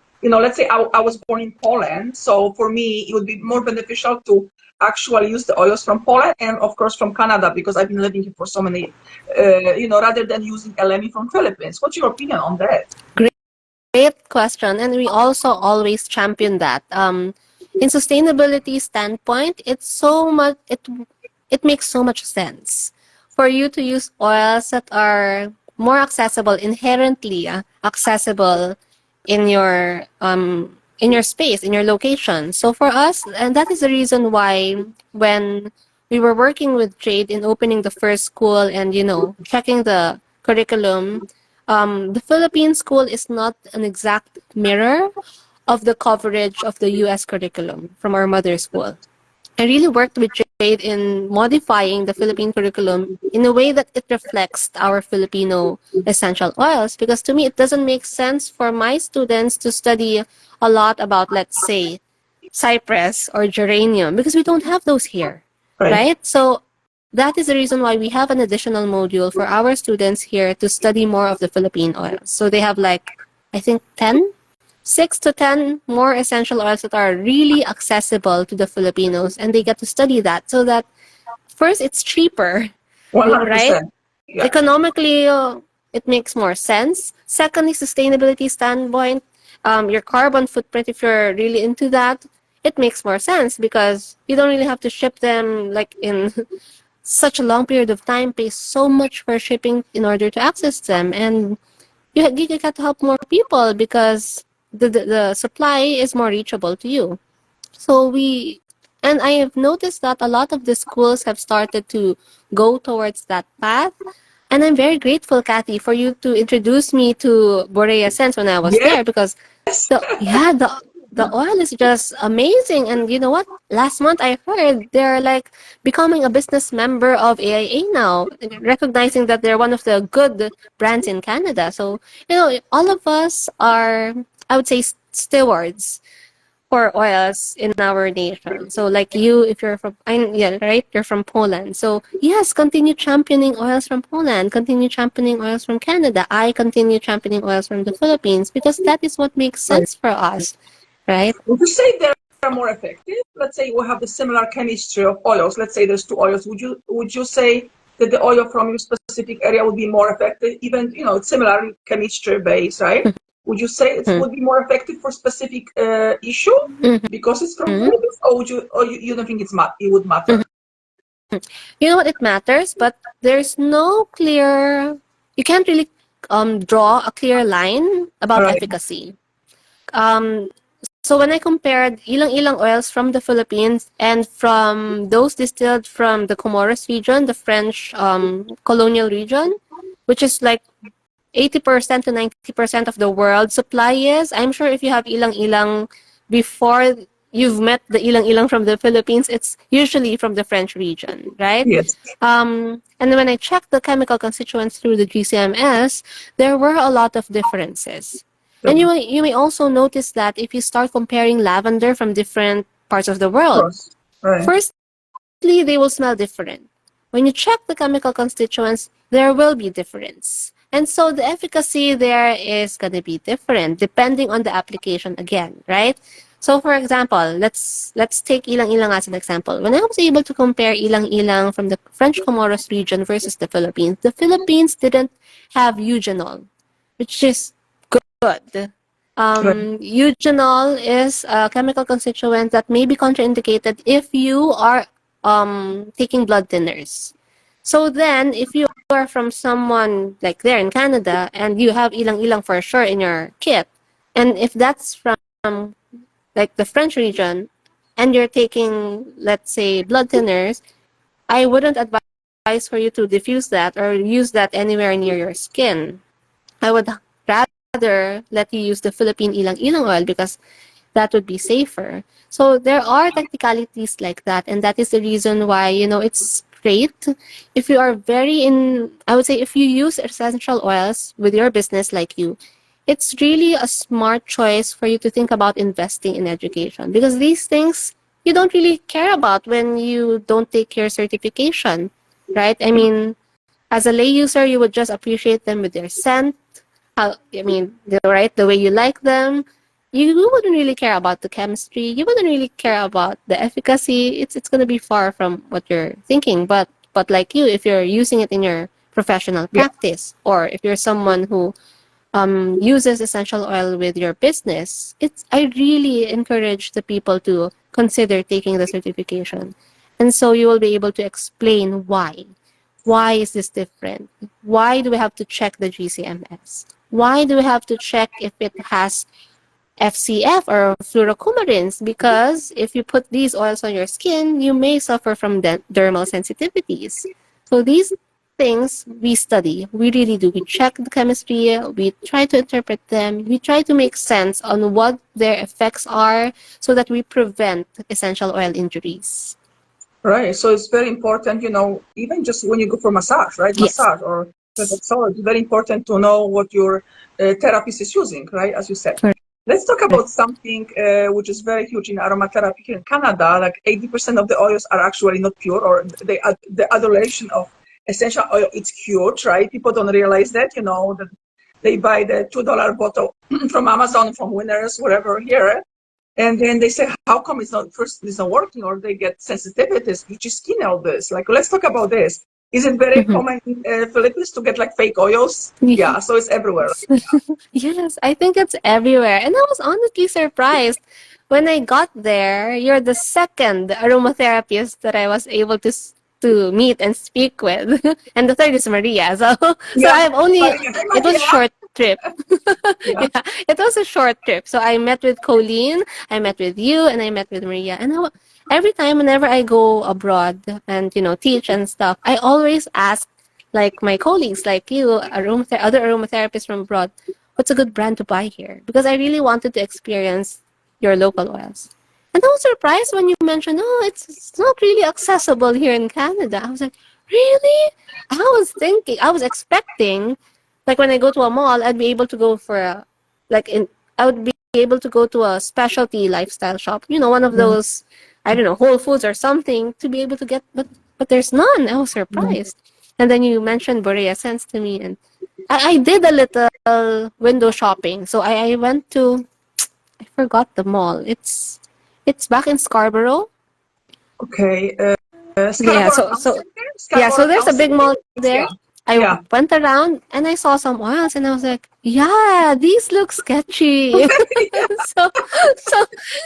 let's say I was born in Poland. So for me, it would be more beneficial to actually use the oils from Poland and of course from Canada because I've been living here for so many, rather than using LME from Philippines. What's your opinion on that? Great question. And we also always champion that. In sustainability standpoint, it makes so much sense for you to use oils that are more accessible, inherently accessible in your space, in your location. So for us, and that is the reason why when we were working with Jade in opening the first school and checking the curriculum, the Philippine school is not an exact mirror of the coverage of the U.S. curriculum from our mother school. I really worked with Jade in modifying the Philippine curriculum in a way that it reflects our Filipino essential oils, because to me it doesn't make sense for my students to study a lot about, let's say, cypress or geranium, because we don't have those here, Right. right? So that is the reason why we have an additional module for our students here to study more of the Philippine oils. So they have, like, I think 6 to 10 more essential oils that are really accessible to the Filipinos, and they get to study that, so that first it's cheaper, right? 100%. Yeah. Economically, it makes more sense. Secondly, sustainability standpoint, your carbon footprint, if you're really into that, it makes more sense because you don't really have to ship them like in such a long period of time, pay so much for shipping in order to access them, and you get to help more people because the supply is more reachable to you. So and I have noticed that a lot of the schools have started to go towards that path. And I'm very grateful, Kathy, for you to introduce me to Borea Sense when I was Yes. there, because the yeah the oil is just amazing. And you know what? Last month I heard they're like becoming a business member of AIA now, recognizing that they're one of the good brands in Canada. So, all of us are, I would say, stewards for oils in our nation. So like you, if you're from, yeah, right, you're from Poland. So yes, continue championing oils from Poland, continue championing oils from Canada. I continue championing oils from the Philippines because that is what makes Right. sense for us, right? Would you say they're more effective? Let's say we have the similar chemistry of oils. Let's say there's two oils. Would you say that the oil from your specific area would be more effective? Even it's similar chemistry base, right? Would you say it would be more effective for specific issue because it's from Philippines, or you don't think it would matter? You know what, it matters, but there's no clear, you can't really draw a clear line about Right. efficacy. So when I compared ilang-ilang oils from the Philippines and from those distilled from the Comoros region, the French colonial region, which is like 80% to 90% of the world supply is, I'm sure if you have ilang-ilang before you've met the ilang-ilang from the Philippines, it's usually from the French region, right? Yes. And when I checked the chemical constituents through the GCMS, there were a lot of differences. And you may also notice that if you start comparing lavender from different parts of the Of world, course. Right. firstly, they will smell different. When you check the chemical constituents, there will be difference. And so the efficacy there is going to be different depending on the application again, right? So for example, let's take ilang-ilang as an example. When I was able to compare ilang-ilang from the French Comoros region versus the Philippines didn't have eugenol, which is good. Right. Eugenol is a chemical constituent that may be contraindicated if you are taking blood thinners. So then, if you are from someone like there in Canada and you have ilang-ilang for sure in your kit, and if that's from like the French region and you're taking, let's say, blood thinners, I wouldn't advise for you to diffuse that or use that anywhere near your skin. I would rather let you use the Philippine ilang-ilang oil because that would be safer. So there are technicalities like that, and that is the reason why, it's great if you are I would say if you use essential oils with your business like you, it's really a smart choice for you to think about investing in education because these things you don't really care about when you don't take your certification, right? I mean, as a lay user, you would just appreciate them with their scent, the way you like them. You wouldn't really care about the chemistry. You wouldn't really care about the efficacy. It's gonna be far from what you're thinking. But like you, if you're using it in your professional Yeah. practice, or if you're someone who uses essential oil with your business, I really encourage the people to consider taking the certification, and so you will be able to explain why. Why is this different? Why do we have to check the GCMS? Why do we have to check if it has FCF or fluorocoumarins? Because if you put these oils on your skin, you may suffer from dermal sensitivities. So these things we study. We really do. We check the chemistry, we try to interpret them, we try to make sense on what their effects are so that we prevent essential oil injuries. Right. So it's very important, even just when you go for massage, right? Yes. Massage or it's very important to know what your therapist is using, right? As you said. Correct. Let's talk about something which is very huge in aromatherapy here in Canada. Like 80% of the oils are actually not pure, or the adulation of essential oil is huge, right? People don't realize that, that they buy the $2 bottle from Amazon, from Winners, whatever here. And then they say, how come it's not working, or they get sensitivities, itchy skin, all this. Like, let's talk about this. Is it very common in Philippines to get like fake oils? Yeah, so it's everywhere. Yes, I think it's everywhere. And I was honestly surprised when I got there. You're the second aromatherapist that I was able to meet and speak with. And the third is Maria. So Yeah, I've only Maria. Hi, it was a Maria. short trip. Yeah. Yeah, it was a short trip. So I met with Colleen, I met with you, and I met with Maria. And every time, whenever I go abroad and teach and stuff, I always ask like my colleagues, like you, other aromatherapists from abroad, what's a good brand to buy here? Because I really wanted to experience your local oils. And I was surprised when you mentioned, oh, it's not really accessible here in Canada. I was like, really? I was expecting, like when I go to a mall, I'd be able to go for I would be able to go to a specialty lifestyle shop, one of those, I don't know, Whole Foods or something, to be able to get, but there's none. I was surprised. And then you mentioned Borea Sense to me, and I did a little window shopping. So I went to, I forgot the mall. It's back in Scarborough. Okay. Yeah, Scarborough Town Center? so Scarborough there's Town a big Center? mall there. Yeah. I Yeah. went around and I saw some oils and I was like, yeah, these look sketchy. so so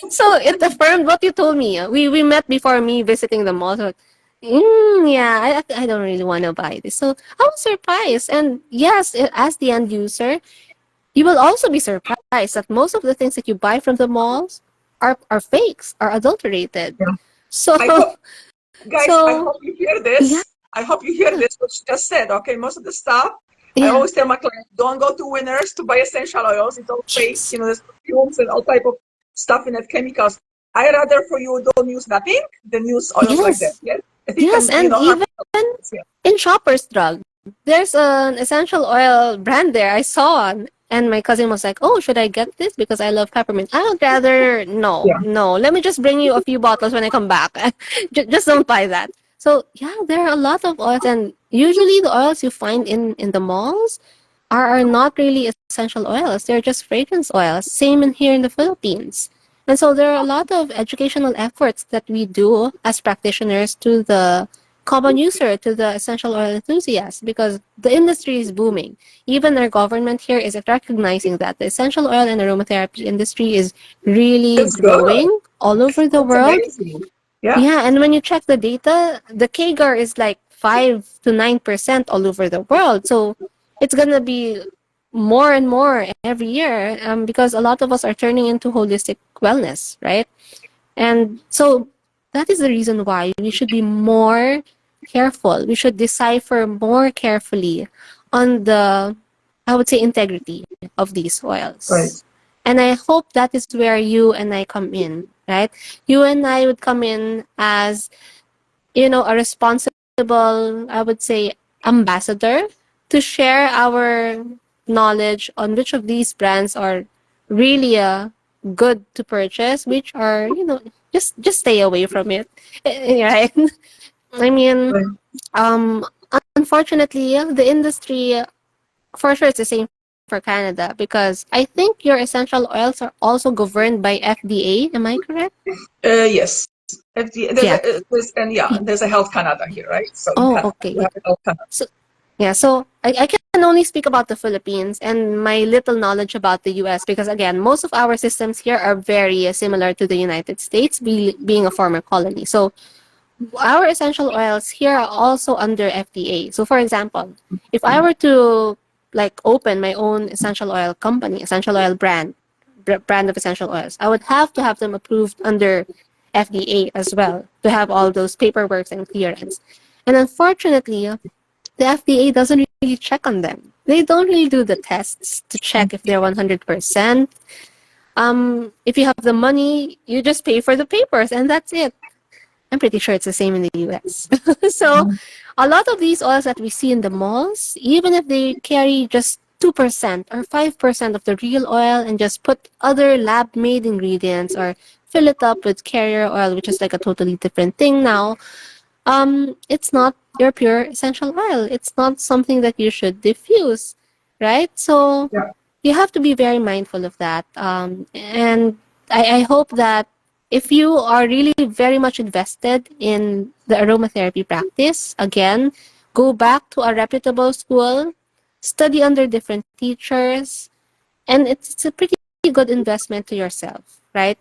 so it affirmed what you told me. We met before me visiting the mall. So, yeah, I don't really want to buy this. So I was surprised. And yes, as the end user, you will also be surprised that most of the things that you buy from the malls are fakes, are adulterated. Yeah. So I hope, guys, I so hope you hear yeah, this. I hope you hear this, what you just said. Okay, most of the stuff, I yeah. always tell my clients, don't go to Winners to buy essential oils. It's all fake. Yes. There's perfumes and all type of stuff in it, chemicals. I rather for you don't use nothing than use oils like that. Yes. Yes, it Yes, can, and harm even us. Yeah. in Shoppers Drug, there's an essential oil brand there I saw, and my cousin was like, "Oh, should I get this because I love peppermint?" I would rather no, Yeah. no. Let me just bring you a few bottles when I come back. Just don't buy that. So yeah, there are a lot of oils, and usually the oils you find in the malls are not really essential oils. They're just fragrance oils. Same in here in the Philippines. And so there are a lot of educational efforts that we do as practitioners to the common user, to the essential oil enthusiast, because the industry is booming. Even our government here is recognizing that the essential oil and aromatherapy industry is really That's good. growing all over the That's world. amazing. Yeah. Yeah, and when you check the data, the CAGR is like 5 to 9% all over the world. So it's gonna be more and more every year, because a lot of us are turning into holistic wellness, right? And so that is the reason why we should be more careful. We should decipher more carefully on the, I would say, integrity of these Right. oils. And I hope that is where you and I come in, right? You and I would come in as, a responsible, I would say, ambassador to share our knowledge on which of these brands are really good to purchase, which are, just stay away from it. Right? I mean, Right. um, unfortunately, the industry, for sure, it's the same for Canada because I think your essential oils are also governed by FDA. Am I correct? Yes. Yeah. There's a Health Canada here, right? So in Oh, Canada, we okay. have a Health Canada. So, yeah, so I can only speak about the Philippines and my little knowledge about the US because, again, most of our systems here are very similar to the United States, being a former colony. So, our essential oils here are also under FDA. So, for example, if I were to like open my own essential oil company, essential oil brand of essential oils, I would have to have them approved under FDA as well to have all those paperwork and clearance. And unfortunately, the FDA doesn't really check on them. They don't really do the tests to check if they're 100%. If you have the money, you just pay for the papers and that's it. I'm pretty sure it's the same in the US. So, a lot of these oils that we see in the malls, even if they carry just 2% or 5% of the real oil and just put other lab made ingredients or fill it up with carrier oil, which is like a totally different thing now, it's not your pure essential oil. It's not something that you should diffuse, right? So Yeah. you have to be very mindful of that. And I hope that if you are really very much invested in the aromatherapy practice, again, go back to a reputable school, study under different teachers, and it's a pretty good investment to yourself, right?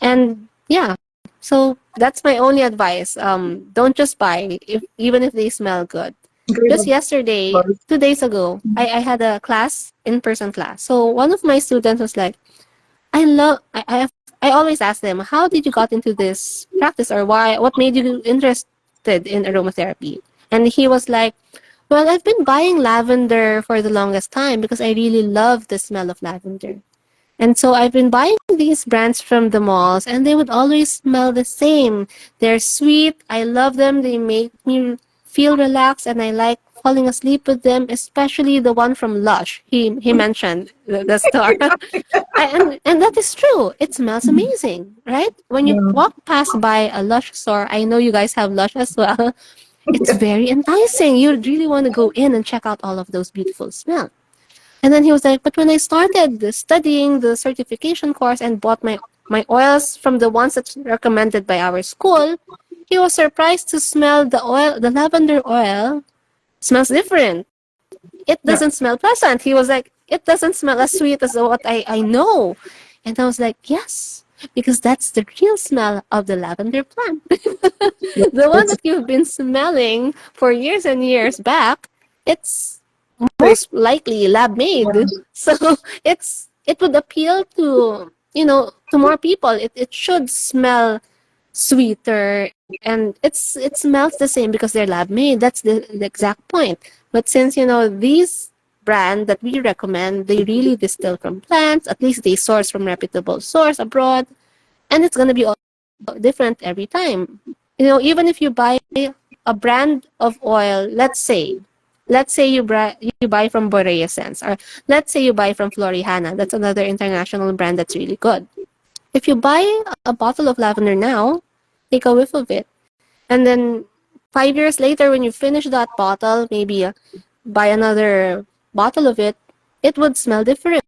And yeah, so that's my only advice. Don't just buy even if they smell good. Great Just yesterday, advice. 2 days ago, I had a class, in-person class. So one of my students was like, I always ask them, how did you got into this practice or what made you interested in aromatherapy? And he was like, well, I've been buying lavender for the longest time because I really love the smell of lavender. And so I've been buying these brands from the malls, and they would always smell the same. They're sweet. I love them. They make me feel relaxed, and I like falling asleep with them, especially the one from Lush. He mentioned the store. And that is true. It smells amazing, right? When you Yeah. walk past by a Lush store, I know you guys have Lush as well. It's very enticing. You really want to go in and check out all of those beautiful smells. And then he was like, but when I started studying the certification course and bought my oils from the ones that's recommended by our school, he was surprised to smell the lavender oil smells different. It Yeah. doesn't smell pleasant. He was like, it doesn't smell as sweet as what I know. And I was like, yes, because that's the real smell of the lavender plant. The one That's that you've been smelling for years and years back, it's great. most likely lab made. So it would appeal to to more people. It should smell sweeter, and it smells the same because they're lab made. That's the exact point. But since these brand that we recommend, they really distill from plants. At least they source from reputable source abroad, and it's gonna be all different every time. Even if you buy a brand of oil, let's say you buy from Borea Sense, or let's say you buy from Florihana. That's another international brand that's really good. If you buy a bottle of lavender now, take a whiff of it, and then 5 years later, when you finish that bottle, maybe buy another bottle of it, it would smell different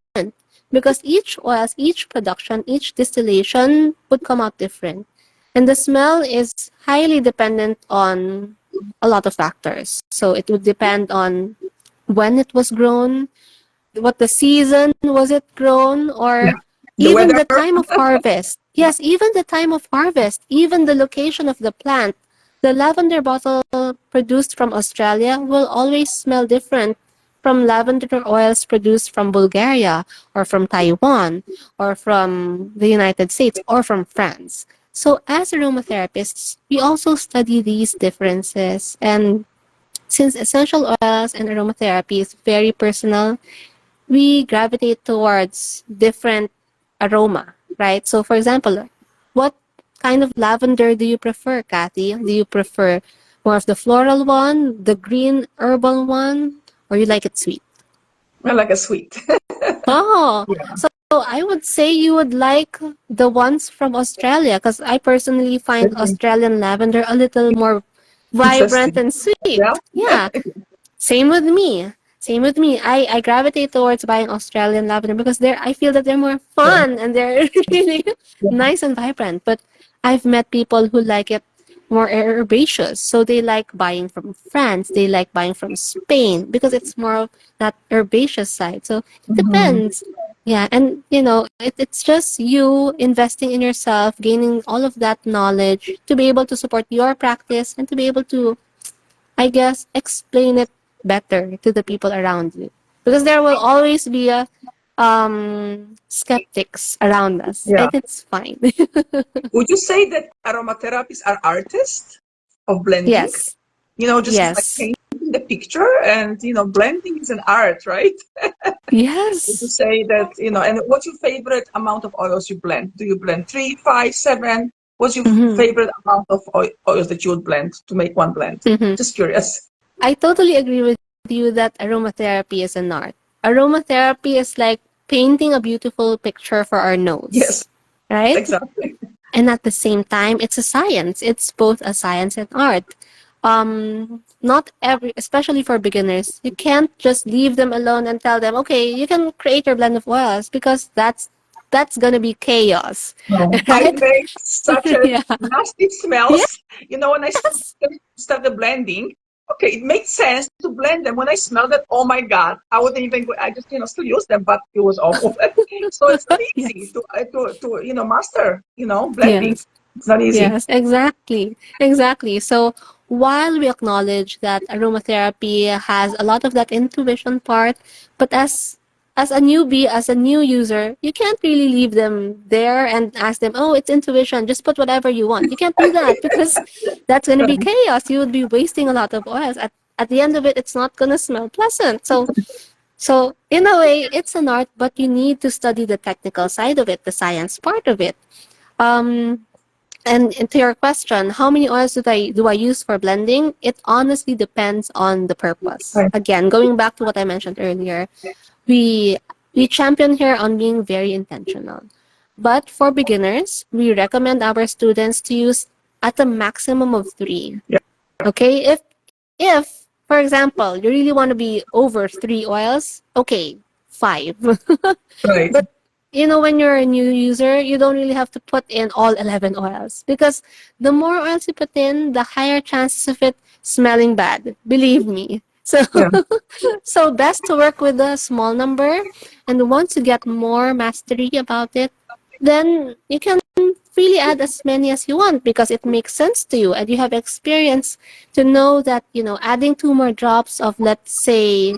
because each oils, each production, each distillation would come out different. And the smell is highly dependent on a lot of factors. So it would depend on when it was grown, what the season was it grown, Yeah. or The even weather. the time of harvest. Yes, even the time of harvest, even the location of the plant. The lavender bottle produced from Australia will always smell different from lavender oils produced from Bulgaria or from Taiwan or from the United States or from France. So as aromatherapists, we also study these differences, and since essential oils and aromatherapy is very personal, we gravitate towards different aroma, right? So, for example, what kind of lavender do you prefer, Kathy? Do you prefer more of the floral one, the green herbal one, or you like it sweet? I like a sweet. Oh, Yeah. so I would say you would like the ones from Australia because I personally find Okay. Australian lavender a little more vibrant Interesting. and sweet. Yeah. Yeah, same with me. Same with me. I gravitate towards buying Australian lavender because I feel that they're more Yeah. fun and they're really nice and vibrant. But I've met people who like it more herbaceous. So they like buying from France. They like buying from Spain because it's more of that herbaceous side. So it Mhm. depends. Yeah, and it's just you investing in yourself, gaining all of that knowledge to be able to support your practice and to be able to, I guess, explain it better to the people around you. Because there will always be skeptics around us, Yeah. and it's fine. Would you say that aromatherapists are artists of blending? Yes, Just like yes, painting the picture, and blending is an art, right? Would you yes. say that, and what's your favorite amount of oils you blend? Do you blend three, five, seven? What's your Hmm. favorite amount of oils that you would blend to make one blend? Hmm. Just curious. I totally agree with you that aromatherapy is an art. Aromatherapy is like painting a beautiful picture for our Yes, nose, right? exactly. And at the same time, it's a science. It's both a science and art. Not every, especially for beginners, you can't just leave them alone and tell them, okay, you can create your blend of oils because that's gonna be chaos, No. I right? make such a Yeah. nasty smells. When I started blending, okay, it made sense to blend them. When I smelled it, oh my God, I wouldn't even go, I just, still use them, but it was awful. So it's not easy Yes. to master, blending. Yes. It's not easy. Yes, exactly. Exactly. So while we acknowledge that aromatherapy has a lot of that intuition part, but as a newbie, as a new user, you can't really leave them there and ask them, "Oh, it's intuition. Just put whatever you want." You can't do that because that's going to be chaos. You would be wasting a lot of oils. At the end of it, it's not going to smell pleasant. So So in a way, it's an art, but you need to study the technical side of it, the science part of it. Um, and to your question, how many oils do I use for blending? It honestly depends on the purpose. Right. Again, going back to what I mentioned earlier, we we champion here on being very intentional. But for beginners, we recommend our students to use at a maximum of three. Yeah. Okay, if for example you really want to be over three oils, okay, five. Right. But when you're a new user, you don't really have to put in all 11 oils because the more oils you put in, the higher chances of it smelling bad. Believe me. So, Yeah. so best to work with a small number. And once you get more mastery about it, then you can freely add as many as you want because it makes sense to you and you have experience to know that, adding two more drops of, let's say,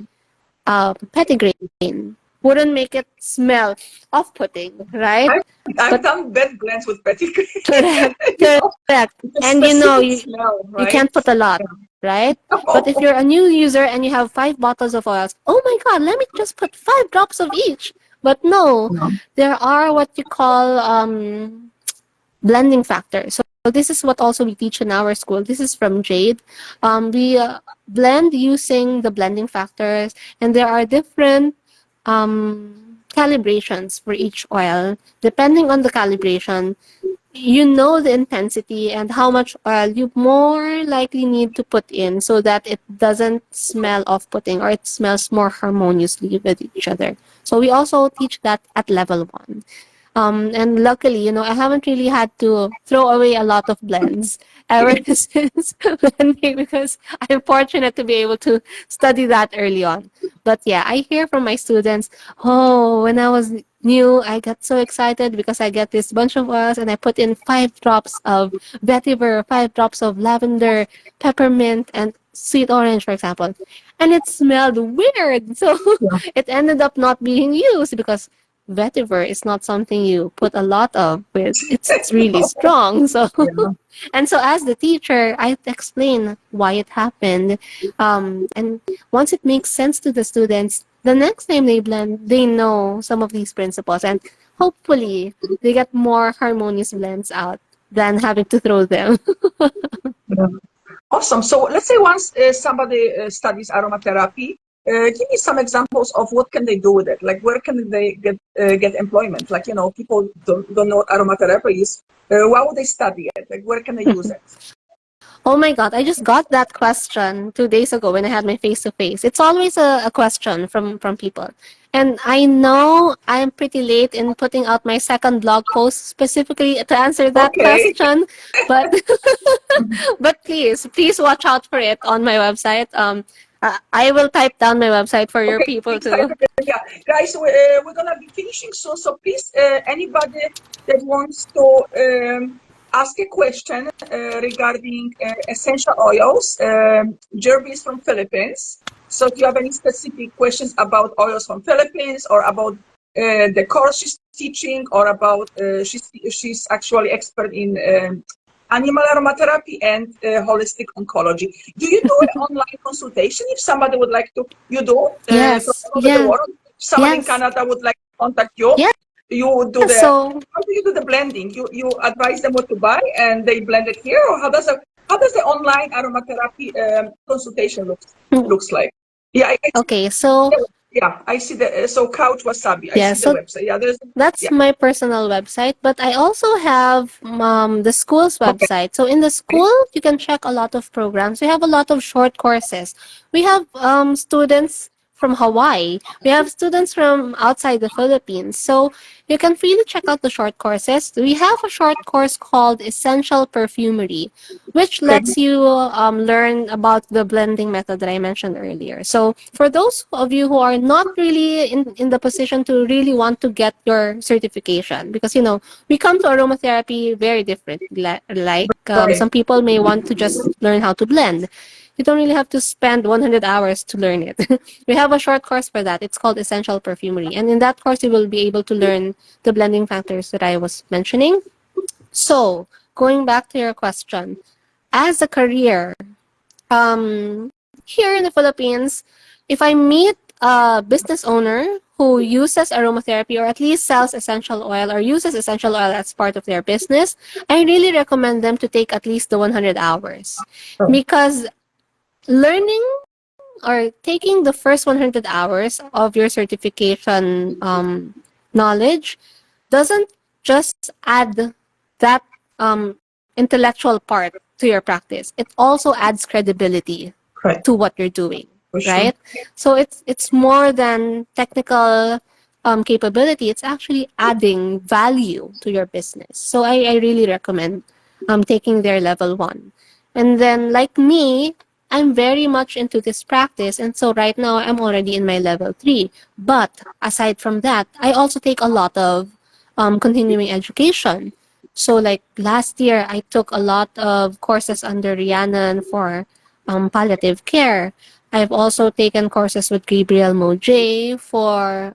petitgrain wouldn't make it smell off-putting, right? I've, I've But done bed blends with petitgrain. correct, You know, correct. it's a And specific you smell, you right? can't put a lot, right? But if Oh, you're a new user and you have 5 bottles of oils, oh my god, let me just put 5 drops of each. But no, no. there are what you call blending factors. So this is what also we teach in our school. This is from Jade. We blend using the blending factors, and there are different calibrations for each oil. Depending on the calibration, you know the intensity and how much oil you more likely need to put in so that it doesn't smell off-putting or it smells more harmoniously with each other. So we also teach that at level 1. And luckily, I haven't really had to throw away a lot of blends ever since blending because I'm fortunate to be able to study that early on. But yeah, I hear from my students, oh, when I was new, I got so excited because I get this bunch of oils and I put in 5 drops of vetiver, 5 drops of lavender, peppermint, and sweet orange, for example. And it smelled weird. So Yeah. it ended up not being used because vetiver is not something you put a lot of with. It's really strong. So Yeah. and so as the teacher, I explain why it happened. And once it makes sense to the students, the next time they blend, they know some of these principles and hopefully they get more harmonious blends out than having to throw them. Yeah. Awesome. So let's say once somebody studies aromatherapy, give me some examples of what can they do with it. Like where can they get employment? Like people don't know what aromatherapy is. Why would they study it? Like where can they use it? Oh my God, I just got that question 2 days ago when I had my face to face. It's always a question from people. And I know I'm pretty late in putting out my second blog post specifically to answer that Okay. question, but but please watch out for it on my website. I will type down my website for your Okay. people Please type to. it. Yeah, guys, we're gonna be finishing soon. So please, anybody that wants to ask a question regarding essential oils, Jerby is from Philippines. So if you have any specific questions about oils from Philippines or about the course she's teaching or about she's actually expert in animal aromatherapy and holistic oncology. Do you do an online consultation if somebody would like to? You do from Yes, all over the yeah, world. If somebody in yes, Canada would like to contact you, yeah. you would do the. So How do you do the blending? You advise them what to buy and they blend it here, or how does the online aromatherapy consultation looks like? Yeah, okay, so I see the so Couch Wasabi. I yeah, see the so website. Yeah, there's that's yeah. my personal website, but I also have the school's Okay. website. So in the school, you can check a lot of programs. We have a lot of short courses. We have students from Hawaii. We have students from outside the Philippines. So you can freely check out the short courses. We have a short course called Essential Perfumery, which Okay. lets you learn about the blending method that I mentioned earlier. So for those of you who are not really in the position to really want to get your certification, because we come to aromatherapy very different. Like Right. some people may want to just learn how to blend. You don't really have to spend 100 hours to learn it. We have a short course for that. It's called Essential Perfumery. And in that course, you will be able to learn the blending factors that I was mentioning. So, going back to your question, as a career, here in the Philippines, if I meet a business owner who uses aromatherapy or at least sells essential oil or uses essential oil as part of their business, I really recommend them to take at least the 100 hours. Oh. Because learning or taking the first 100 hours of your certification knowledge doesn't just add that intellectual part to your practice. It also adds credibility Right. to what you're doing, For sure. right? So it's more than technical capability. It's actually adding value to your business. So I really recommend taking their level 1. And then like me, I'm very much into this practice, and so right now I'm already in my level 3. But aside from that, I also take a lot of continuing education. So like last year, I took a lot of courses under Rhiannon for palliative care. I've also taken courses with Gabriel Mojay for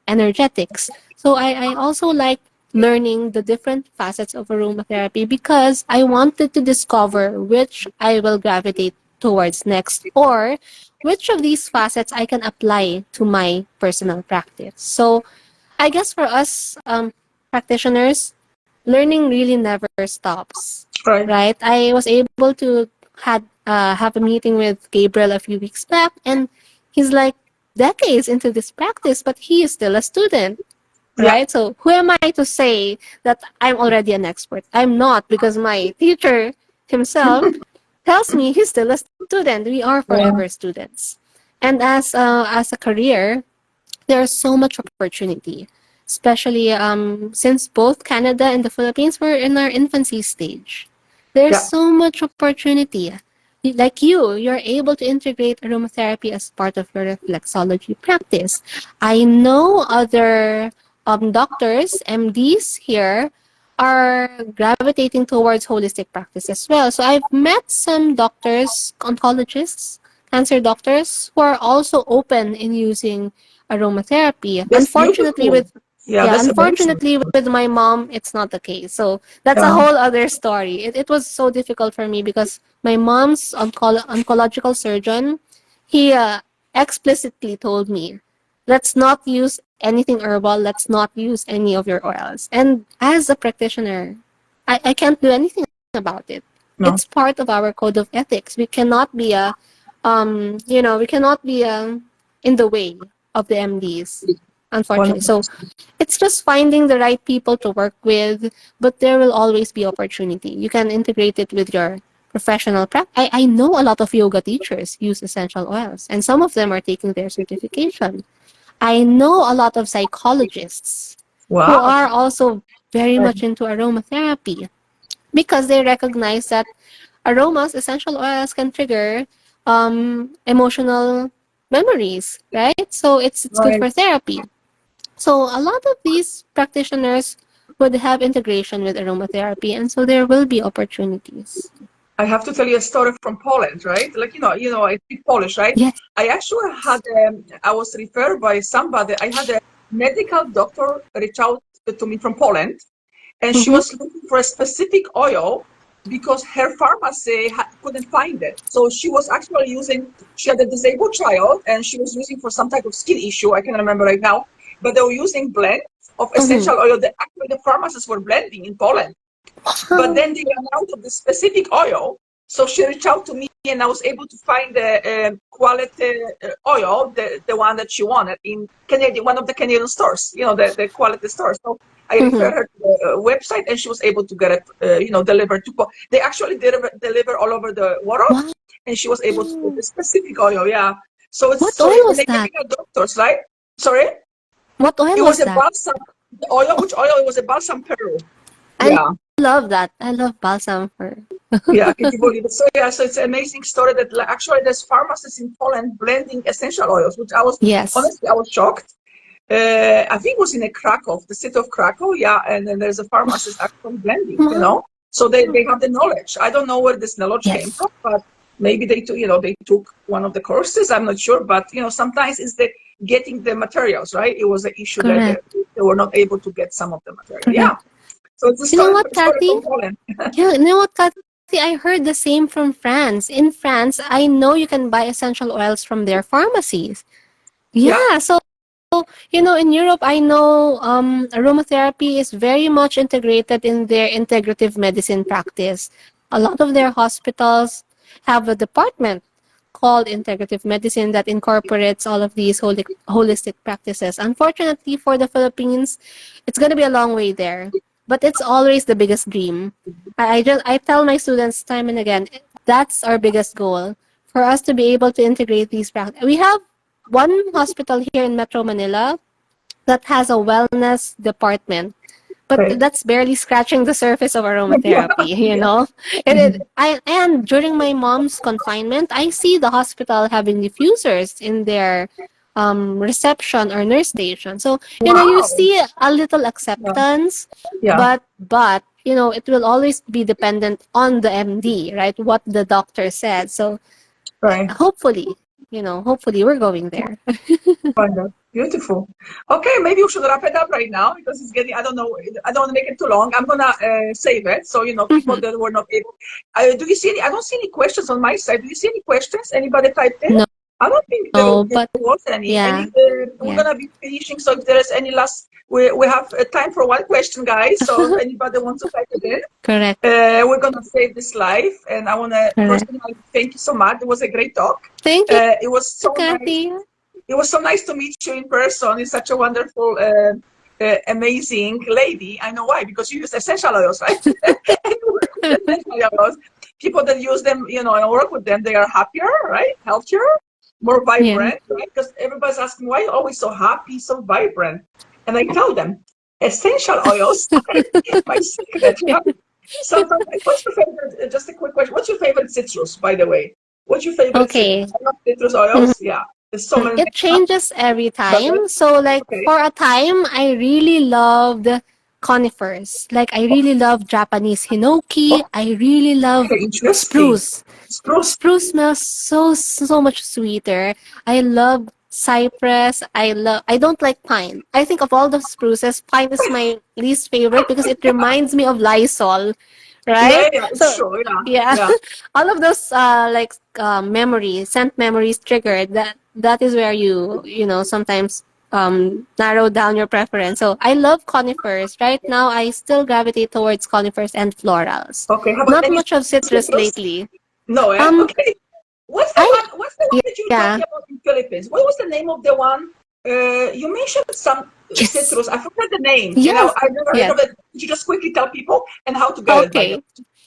energetics. So I also like learning the different facets of aromatherapy because I wanted to discover which I will gravitate towards next, or which of these facets I can apply to my personal practice. So I guess for us practitioners, learning really never stops, Right. right? I was able to have a meeting with Gabriel a few weeks back, and he's like decades into this practice, but he is still a student, Yeah. right? So who am I to say that I'm already an expert? I'm not, because my teacher himself tells me he's still a student. We are Yeah. forever students, and as a career, there's so much opportunity, especially since both Canada and the Philippines were in our infancy stage. There's Yeah. so much opportunity. Like you're able to integrate aromatherapy as part of your reflexology practice. I know other doctors, MDs here, are gravitating towards holistic practice as well. So I've met some doctors, oncologists, cancer doctors, who are also open in using aromatherapy. That's beautiful. Yeah, Yeah, that's amazing. unfortunately with my mom, it's not the case. So that's a Yeah. whole other story. It was so difficult for me because my mom's oncological surgeon, he explicitly told me, let's not use anything herbal, let's not use any of your oils. And as a practitioner, I can't do anything about it. No. It's part of our code of ethics. We cannot be we cannot be in the way of the MDs, unfortunately. So 100%. it's just finding the right people to work with, but there will always be opportunity. You can integrate it with your professional practice. I know a lot of yoga teachers use essential oils, and some of them are taking their certification. I know a lot of psychologists who Wow. are also very Right. much into aromatherapy because they recognize that aromas, essential oils can trigger emotional memories, right? So it's good Right. for therapy. So a lot of these practitioners would have integration with aromatherapy, and so there will be opportunities. I have to tell you a story from Poland, right? Like, I speak Polish, right? Yes. I actually I was referred by somebody. I had a medical doctor reach out to me from Poland, and she Mm-hmm. was looking for a specific oil because her pharmacy couldn't find it. So she was actually she had a disabled child, and she was using for some type of skin issue. I can't remember right now, but they were using blend of Mm-hmm. essential oil that actually the pharmacists were blending in Poland. But then they ran out of the specific oil. So she reached out to me, and I was able to find the quality oil, the one that she wanted in Canadian, one of the Canadian stores, the quality stores. So I Mm-hmm. referred her to the website, and she was able to get it, delivered to. They actually deliver all over the world, Wow. and she was able to get the specific oil. Yeah. So What so oil when was they that? medical doctors, right? Sorry, What it oil was was a that? balsam. The oil, which oil? It was a balsam Peru. I Yeah. love that. I love balsam fir. Yeah, can you believe it? So yeah, so it's an amazing story that actually there's pharmacists in Poland blending essential oils, which Yes. honestly I was shocked. I think it was in Krakow, the city of Krakow, yeah, and then there's a pharmacist actually blending, Wow. So they have the knowledge. I don't know where this knowledge came Yes. from, but maybe they took one of the courses. I'm not sure, but sometimes it's the getting the materials, right? It was an issue that Correct. they were not able to get some of the material. Yeah, Correct. so it's a You know story, what, story Kathy? from Poland. Yeah, you know what, Kathy? I heard the same from France. In France, I know you can buy essential oils from their pharmacies. Yeah, so in Europe, I know aromatherapy is very much integrated in their integrative medicine practice. A lot of their hospitals have a department called integrative medicine that incorporates all of these holistic practices. Unfortunately, for the Philippines, it's going to be a long way there, but it's always the biggest dream. I tell my students time and again, that's our biggest goal for us to be able to integrate these practices. We have one hospital here in Metro Manila that has a wellness department, but Right. that's barely scratching the surface of Yeah. aromatherapy, Yeah. and during my mom's confinement, I see the hospital having diffusers in their reception or nurse station. So, you Wow. see a little Yeah. acceptance, Yeah. but it will always be dependent on the MD, right? What the doctor said. So, Right. hopefully we're going there. Wonderful. Beautiful. Okay, maybe we should wrap it up right now because it's getting, I don't know, I don't want to make it too long. I'm going to save it. So, people that were not able. Do you see any? I don't see any questions on my side. Do you see any questions? Anybody typed in? No, I don't think there but was any. yeah, We're yeah, going to be finishing. So, if there is any last, we have time for one question, guys. So, if anybody wants to type it in, correct, we're going to save this live. And I want to correct. personally thank you so much. It was a great talk. Thank you, It was so nice. Kathy. It was so nice to meet you in person. You're such a wonderful, amazing lady. I know why, because you use essential oils, right? And you work with essential oils. People that use them, and work with them, they are happier, right? Healthier, more Yeah. vibrant, right? Because everybody's asking, why are you always so happy, so vibrant? And I tell them, essential oils are my secret. Yeah. Sometimes, what's your favorite? Just a quick question. What's your favorite citrus, by the way? What's your favorite citrus? Okay. I love citrus Mhm. oils. Yeah, there's so many. It changes every Does it? time. So, like, Okay. for a time, I really loved conifers. Like, I really love Japanese hinoki. I really love Okay, interesting. spruce. Spruce. Spruce smells so much sweeter. I love cypress. I don't like pine. I think of all the spruces, pine is my least favorite because it reminds me of Lysol, right? Yeah, yeah, it's So true. Yeah, yeah, yeah. all of those memories, scent memories triggered. That is where sometimes narrow down your preference. So I love conifers. Right now, I still gravitate towards conifers and florals. Okay, how about Not any much of citrus citrus? lately. No, eh? Um, Okay. What's the I one? What's the one that you were yeah, talking about in Philippines? What was the name of the one? You mentioned some yes, citrus. I forgot the name. yes, I've never heard yes. of it. Could you just quickly tell people and how to get it, by the Okay. way?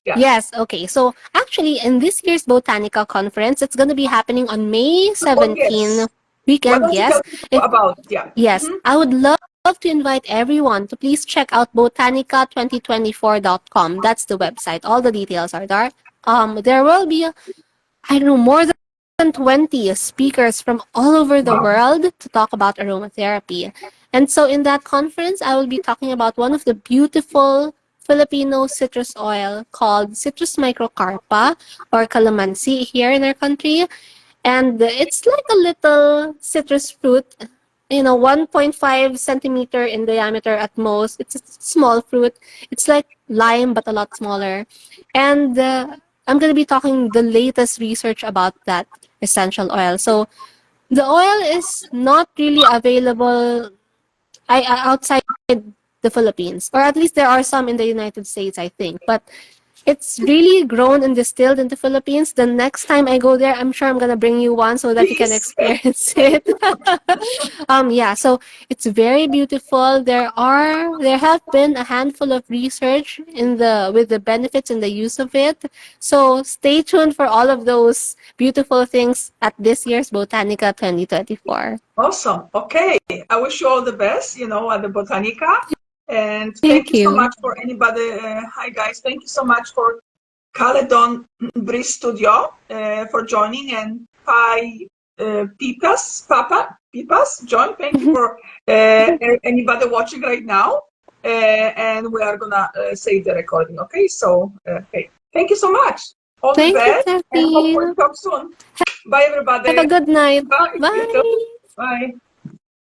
Yeah. Yes, okay. So actually, in this year's Botanica Conference, it's going to be happening on May Oh, yes. 17 Why weekend. don't you tell Yes. people If about it? Yeah. Yes, Mm-hmm. I would love to invite everyone to please check out botanica2024.com. That's the website. All the details are there. There will be, I don't know, more than 20 speakers from all over the Wow. world to talk about aromatherapy. And so in that conference, I will be talking about one of the beautiful Filipino citrus oil called Citrus microcarpa or calamansi here in our country. And it's like a little citrus fruit, 1.5 centimeter in diameter at most. It's a small fruit. It's like lime, but a lot smaller. And I'm going to be talking the latest research about that essential oil. So the oil is not really available outside the Philippines, or at least there are some in the United States, I think. But it's really grown and distilled in the Philippines. The next time I go there, I'm sure I'm gonna bring you one so that you can Please. experience it. Yeah, so it's very beautiful. There have been a handful of research with the benefits and the use of it. So stay tuned for all of those beautiful things at this year's Botanica 2024. Awesome. Okay. I wish you all the best, at the Botanica. And thank Thank you so much you. for anybody. Hi, guys. Thank you so much for Caledon Breeze Studio for joining, and Pi Pipas, John. Thank you for anybody watching right now. And we are gonna save the recording. Okay, so okay, thank you so much. All the Thank you, best, and Kathy. hopefully talk soon. Bye, Have a everybody. good night. Bye. You too. Bye. Bye.